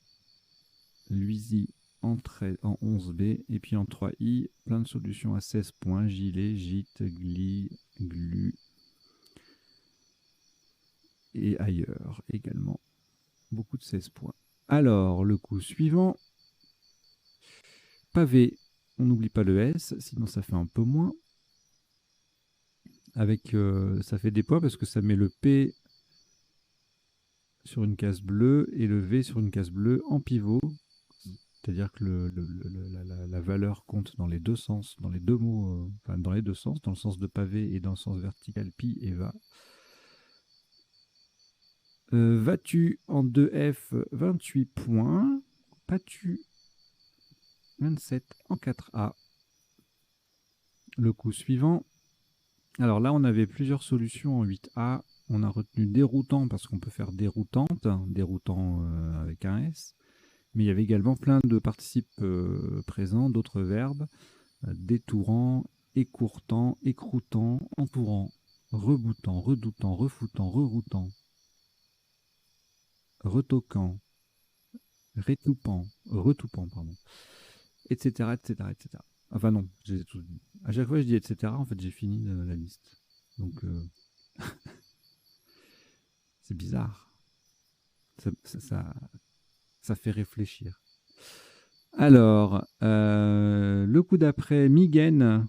Luisy en 11B. Et puis en 3I, plein de solutions à 16 points. Gilet, gîte, gli, glu. Et ailleurs également. Beaucoup de 16 points. Alors, le coup suivant. Pavé, on n'oublie pas le S, sinon ça fait un peu moins. Avec, ça fait des points parce que ça met le P sur une case bleue et le V sur une case bleue en pivot. C'est-à-dire que la valeur compte dans les deux sens, dans les deux mots, enfin dans les deux sens, dans le sens de pavé et dans le sens vertical, pi et va. Vas-tu en 2F, 28 points. Pas-tu 27 en 4A. Le coup suivant. Alors là, on avait plusieurs solutions en 8A. On a retenu déroutant parce qu'on peut faire déroutante, déroutant avec un S. Mais il y avait également plein de participes présents, d'autres verbes. Détourant, écourtant, écroutant, entourant, reboutant, redoutant, refoutant, reroutant, retoquant, retoupant, pardon, etc., etc., etc. Enfin non, j'ai tout dit. À chaque fois je dis etc. En fait j'ai fini la liste. Donc c'est bizarre. Ça fait réfléchir. Alors, le coup d'après, Migen,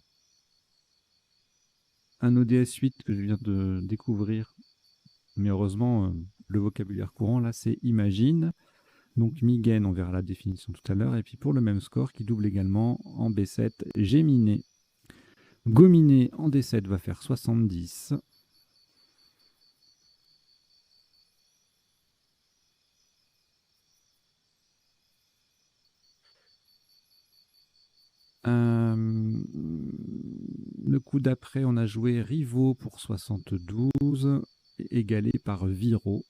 un ODS 8 que je viens de découvrir. Mais heureusement, le vocabulaire courant, là, c'est imagine. Donc, Migen, on verra la définition tout à l'heure. Et puis, pour le même score, qui double également en B7, Géminé. Gominé en D7 va faire 70. Le coup d'après, on a joué Rivaux pour 72, égalé par Viro.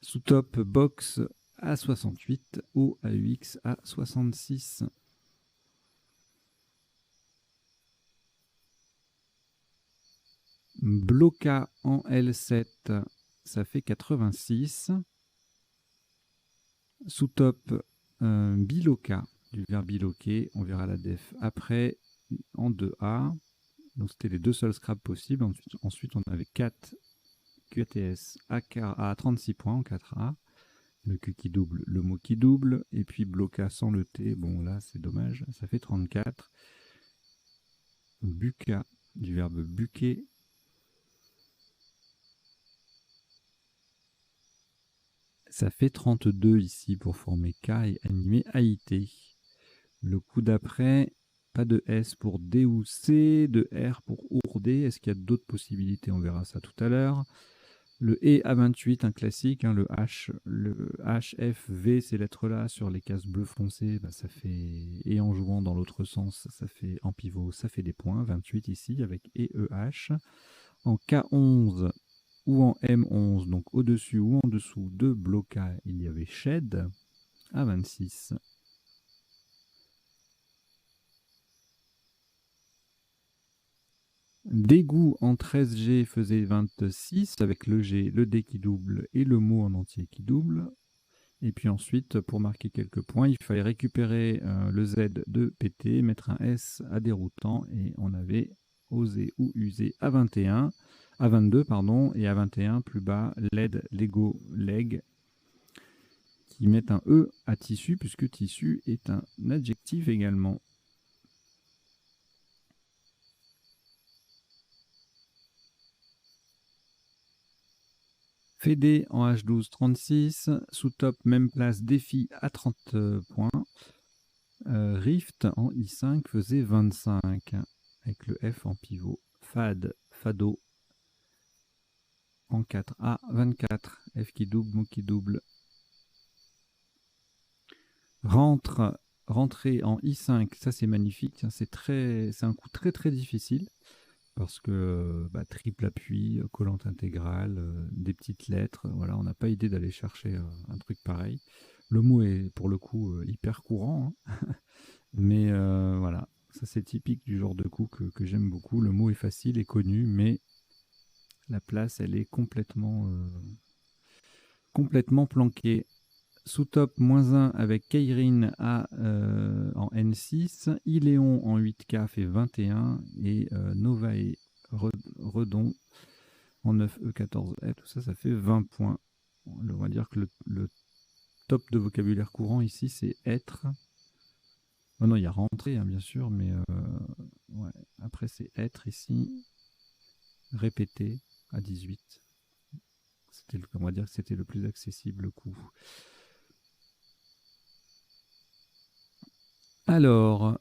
Sous top, Box à 68, OAUX à 66. Bloca en L7, ça fait 86. Sous top, Biloca, du verbe biloquer, on verra la def après, en 2A. Donc c'était les deux seuls scraps possibles. Ensuite on avait 4 QTS à 36 points en 4A. Le Q qui double, le mot qui double. Et puis bloca sans le T, bon là c'est dommage, ça fait 34. Buca, du verbe buquer. Ça fait 32 ici pour former K et animer AIT. Le coup d'après, pas de S pour D ou C, de R pour ourdé. Est-ce qu'il y a d'autres possibilités? On verra ça tout à l'heure. Le E à 28, un classique, hein, le H, F, V, ces lettres-là sur les cases bleu foncé, bah, ça fait, et en jouant dans l'autre sens, ça fait en pivot, ça fait des points. 28 ici avec E, E, H. En K11 ou en M11, donc au-dessus ou en dessous de bloca, il y avait shed à 26. Dégoût en 13G faisait 26 avec le G, le D qui double et le mot en entier qui double. Et puis ensuite, pour marquer quelques points, il fallait récupérer le Z de PT, mettre un S à déroutant et on avait osé ou usé à 21, à 22 pardon, et à 21 plus bas, LED, Lego, leg, qui mettent un E à tissu puisque tissu est un adjectif également. Fédé en H12, 36. Sous top, même place, défi à 30 points. Rift en I5 faisait 25, avec le F en pivot. Fad, Fado en 4A, 24. F qui double, mot qui double. Rentre rentrer en I5, ça c'est magnifique. C'est un coup très très difficile parce que triple appui, collante intégrale, des petites lettres. Voilà, on n'a pas idée d'aller chercher un truc pareil. Le mot est pour le coup hyper courant, hein. Mais voilà, ça c'est typique du genre de coup que j'aime beaucoup. Le mot est facile et connu, mais la place elle est complètement planquée. Sous-top -1 avec Keirin en N6, Iléon en 8K fait 21 et Novae Redon en 9E14F, tout ça, ça fait 20 points. On va dire que le top de vocabulaire courant ici, c'est être. Oh non, il y a rentrer, hein, bien sûr, mais ouais. Après, c'est être ici, répéter à 18. On va dire que c'était le plus accessible coup. Alors,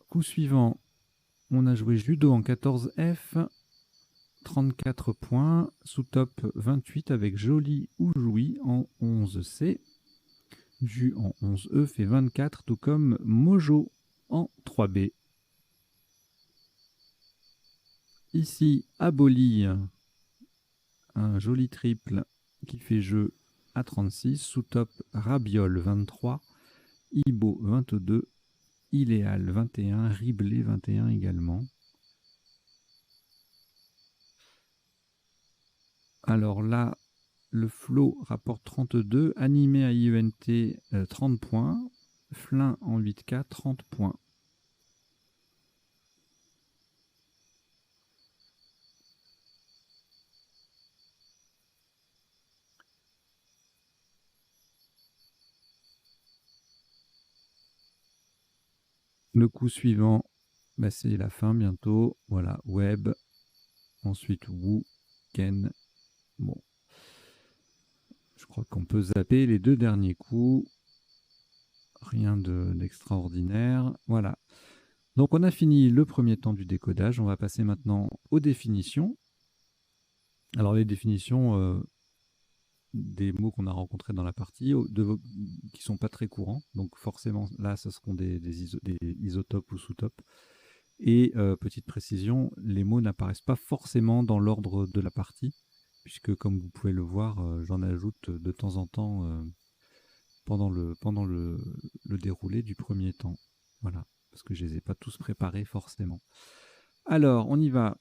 coup suivant, on a joué judo en 14F, 34 points, sous-top 28 avec Joli ou Joui en 11C. Ju en 11E fait 24, tout comme Mojo en 3B. Ici, Aboli, un joli triple qui fait jeu à 36, sous-top Rabiol 23, Ibo 22, Iléal 21, Riblé 21 également. Alors là, le flot rapporte 32, animé à IENT 30 points, Flin en 8K 30 points. Le coup suivant, c'est la fin bientôt. Voilà, Web, ensuite Wu, Ken. Bon, je crois qu'on peut zapper les deux derniers coups. Rien d'extraordinaire. Voilà. Donc on a fini le premier temps du décodage. On va passer maintenant aux définitions. Alors les définitions des mots qu'on a rencontrés dans la partie, qui sont pas très courants. Donc forcément, là, ce seront des isotopes ou sous-topes. Et petite précision, les mots n'apparaissent pas forcément dans l'ordre de la partie, puisque comme vous pouvez le voir, j'en ajoute de temps en temps pendant le déroulé du premier temps. Voilà, parce que je ne les ai pas tous préparés forcément. Alors, on y va.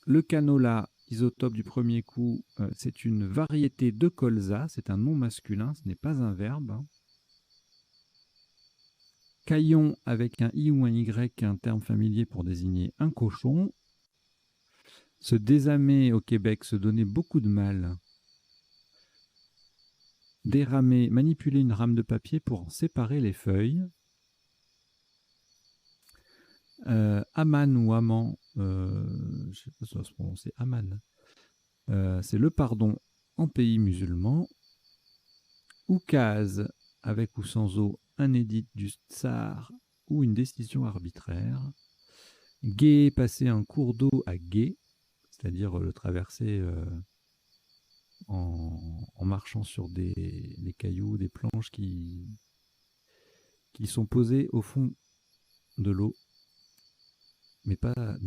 Le canola, isotope du premier coup, c'est une variété de colza, c'est un nom masculin, ce n'est pas un verbe. Hein. Caillon avec un i ou un y, un terme familier pour désigner un cochon. Se désamer au Québec, se donner beaucoup de mal. Déramer, manipuler une rame de papier pour en séparer les feuilles. Aman ou amant, je ne sais pas si ça va se prononcer, Aman. C'est le pardon en pays musulman. Oukaz, avec ou sans eau, un édit du tsar ou une décision arbitraire. Gué, passer un cours d'eau à gué, c'est-à-dire le traverser en marchant sur des cailloux, des planches qui sont posées au fond de l'eau, mais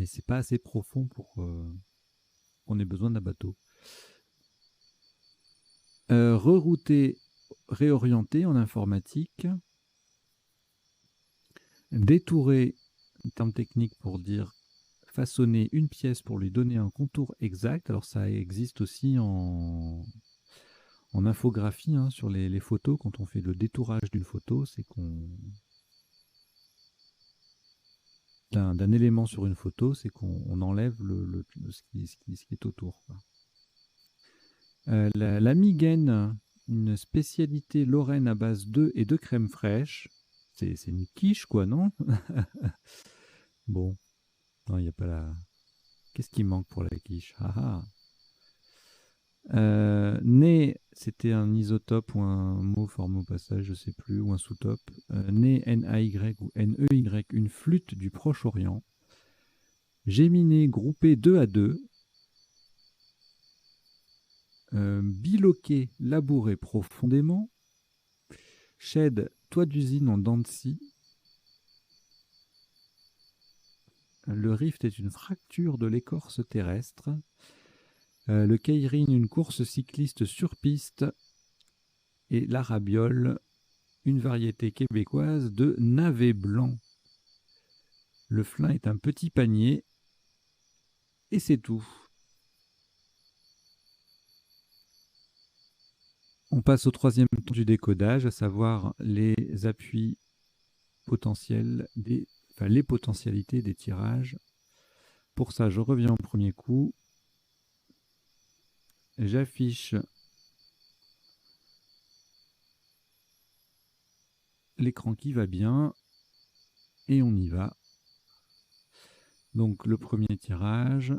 c'est pas assez profond pour qu'on ait besoin d'un bateau. Rerouter, réorienter en informatique. Détourer, terme technique pour dire façonner une pièce pour lui donner un contour exact. Alors ça existe aussi en infographie, hein, sur les photos. Quand on fait le détourage d'une photo, c'est qu'on d'un élément sur une photo, c'est qu'on enlève ce qui est autour. La migaine, une spécialité lorraine à base d'œufs et de crème fraîche. C'est une quiche, quoi, non? Bon, non, il n'y a pas la... Qu'est-ce qui manque pour la quiche? Ah ah. Né, c'était un isotope ou un mot formé au passage, je ne sais plus, ou un sous-top. Né, N-A-Y ou N-E-Y, une flûte du Proche-Orient. Géminé, groupé 2 à 2. Biloqué, labouré profondément. Shed, toit d'usine en dents de scie. Le rift est une fracture de l'écorce terrestre. Le keirin, une course cycliste sur piste. Et la rabiole, une variété québécoise de navet blanc. Le flin est un petit panier. Et c'est tout. On passe au troisième temps du décodage, à savoir les appuis potentiels, les potentialités des tirages. Pour ça, je reviens au premier coup. J'affiche l'écran qui va bien et on y va. Donc le premier tirage.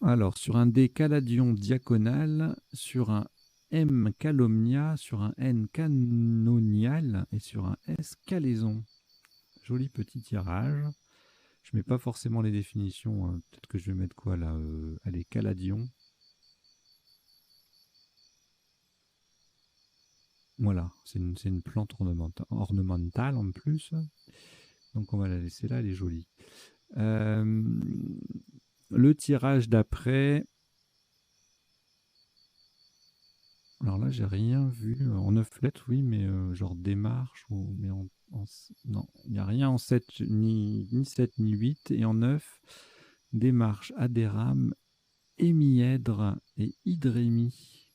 Alors, sur un D caladion diaconal, sur un M calomnia, sur un N canonial et sur un S calaison. Joli petit tirage. Je ne mets pas forcément les définitions. Hein. Peut-être que je vais mettre quoi là allez, caladion. Voilà, c'est une plante ornementale en plus. Donc on va la laisser là, elle est jolie. Le tirage d'après. Alors là, j'ai rien vu. En 9 lettres, oui, mais genre démarche. Mais non, il n'y a rien en 7, ni 7, ni 8. Et en 9, démarche, adéram, hémièdre et hydrémie.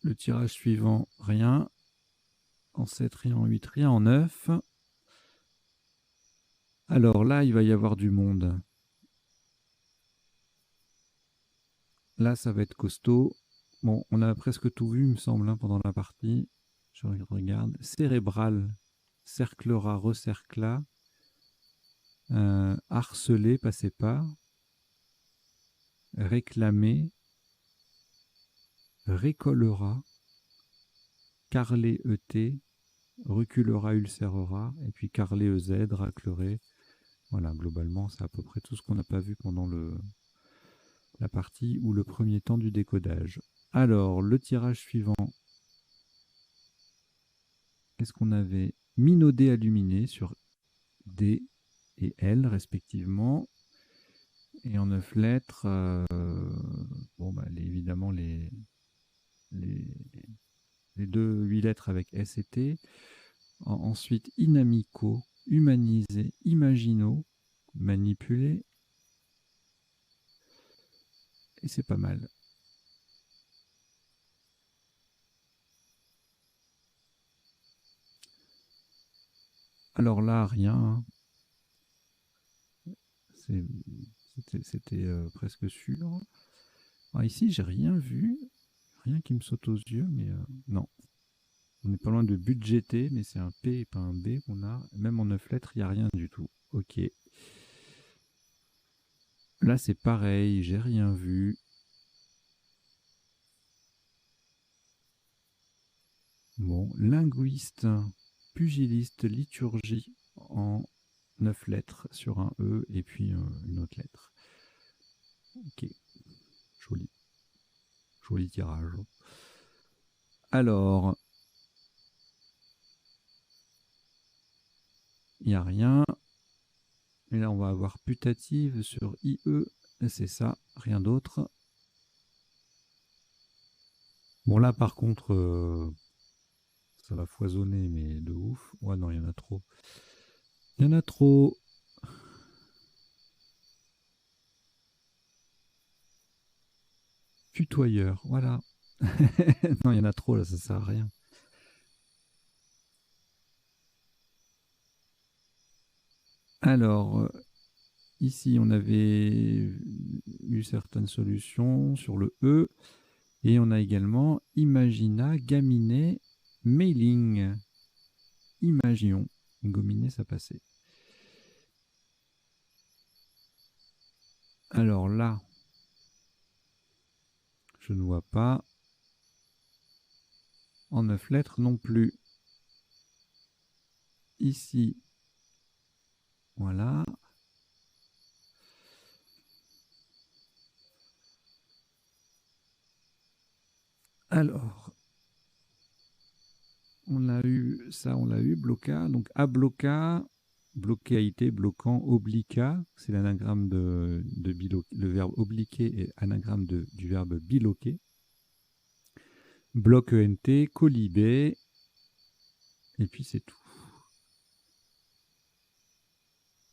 Le tirage suivant, rien. En 7, rien. En 8, rien. En 9. Alors là, il va y avoir du monde. Là, ça va être costaud. Bon, on a presque tout vu, il me semble, hein, pendant la partie. Je regarde. Cérébral, cerclera, recercla. Harceler, passez pas. Réclamer. Récollera. Carler, ET. Reculera, ulcérera. Et puis carler, EZ, raclerer. Voilà, globalement, c'est à peu près tout ce qu'on n'a pas vu pendant la partie ou le premier temps du décodage. Alors, le tirage suivant. Qu'est-ce qu'on avait? Minaudé aluminé sur D et L respectivement. Et en 9 lettres, bon, bah, évidemment les 2 8 lettres avec S et T. Ensuite, inamico, humanisé, imagino, manipulé. Et c'est pas mal. Alors là, rien. C'était presque sûr. Alors ici, j'ai rien vu. Rien qui me saute aux yeux, mais non. On n'est pas loin de budgéter, mais c'est un P et pas un B qu'on a. Même en 9 lettres, il n'y a rien du tout. Ok. Là, c'est pareil, j'ai rien vu. Bon, linguiste, pugiliste, liturgie en 9 lettres sur un E et puis une autre lettre. Ok, joli. Joli tirage. Alors, il n'y a rien. Et là, on va avoir putative sur IE. C'est ça, rien d'autre. Bon, là, par contre, ça va foisonner, mais de ouf. Ouais, non, il y en a trop. Il y en a trop. Tutoyeur, voilà. Non, il y en a trop, là, ça sert à rien. Alors, ici, on avait eu certaines solutions sur le E. Et on a également Imagina, Gaminet, Mailing. Imagion. Gominet, ça passait. Alors là, je ne vois pas. En 9 lettres non plus. ici, voilà. Alors, on a eu ça, on l'a eu, bloca. Donc, abloca, bloquéalité, bloquant, obliqua, c'est l'anagramme de le verbe obliquer est anagramme du verbe biloquer. Bloc ENT, colibé, et puis c'est tout.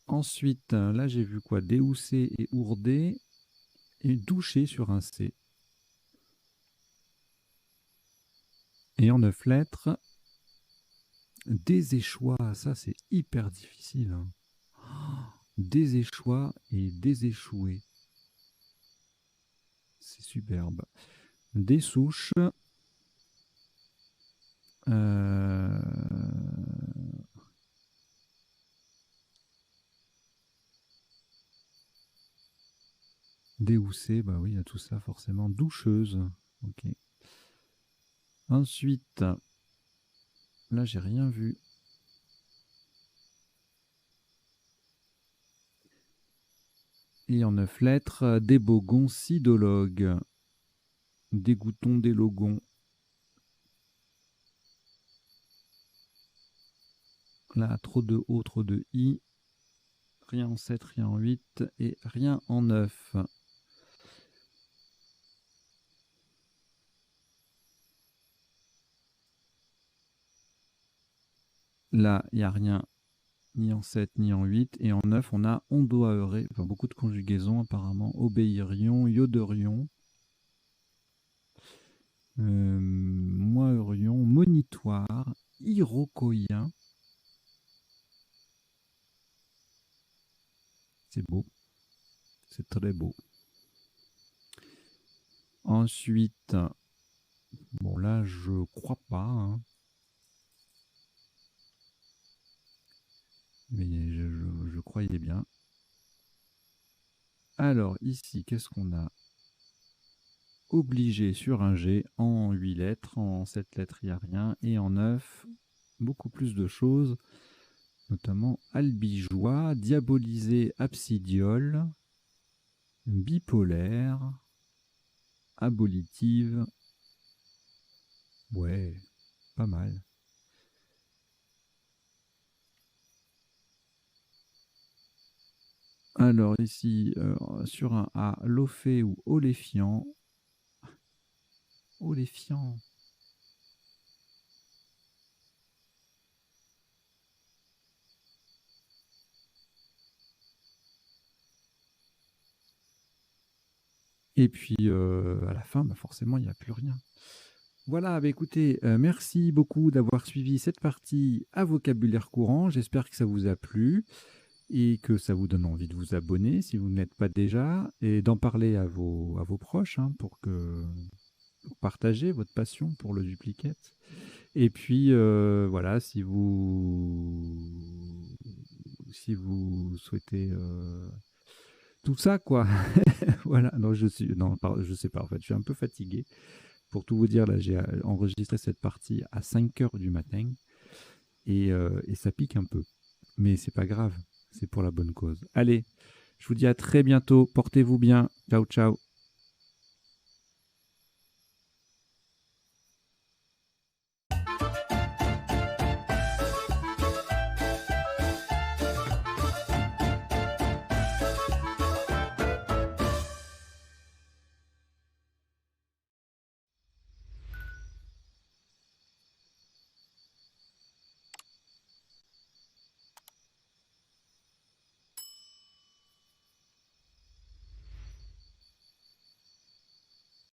Ensuite, là j'ai vu quoi? Déhoussé et ourdé, et douché sur un C. Et en 9 lettres, déséchois, ça c'est hyper difficile. Hein. Déséchois et déséchoué. C'est superbe. Des souches. Déhoussé, bah oui, il y a tout ça forcément. Doucheuse. Ok. Ensuite, là j'ai rien vu. Et en 9 lettres, débogon, sidologue. Dégoûton, délogon. Là, trop de O, trop de I. Rien en 7, rien en 8 et rien en 9. Là, il n'y a rien ni en 7 ni en 8. Et en 9, on a on doit heurter. Enfin, beaucoup de conjugaisons apparemment. Obéirions, ioderions. Moierions, monitoire, iroquoien. C'est beau. C'est très beau. Ensuite, bon là, je crois pas. Hein. Mais je croyais bien. Alors, ici, qu'est-ce qu'on a? Obligé sur un G en 8 lettres. En 7 lettres, il n'y a rien. Et en 9, beaucoup plus de choses. Notamment albigeois, diabolisé, absidiole, bipolaire, abolitive. Ouais, pas mal. Alors ici, sur un A, lophé ou oléfiant. Oléfiant. Et puis à la fin, bah forcément, il n'y a plus rien. Voilà, bah écoutez, merci beaucoup d'avoir suivi cette partie à vocabulaire courant. J'espère que ça vous a plu et que ça vous donne envie de vous abonner si vous ne l'êtes pas déjà et d'en parler à vos proches hein, pour partager votre passion pour le duplicate. Et puis voilà, si vous souhaitez tout ça quoi. Voilà, non je sais pas en fait, je suis un peu fatigué. Pour tout vous dire, là j'ai enregistré cette partie à 5 h du matin et ça pique un peu. Mais c'est pas grave, c'est pour la bonne cause. Allez, je vous dis à très bientôt, portez-vous bien. Ciao ciao.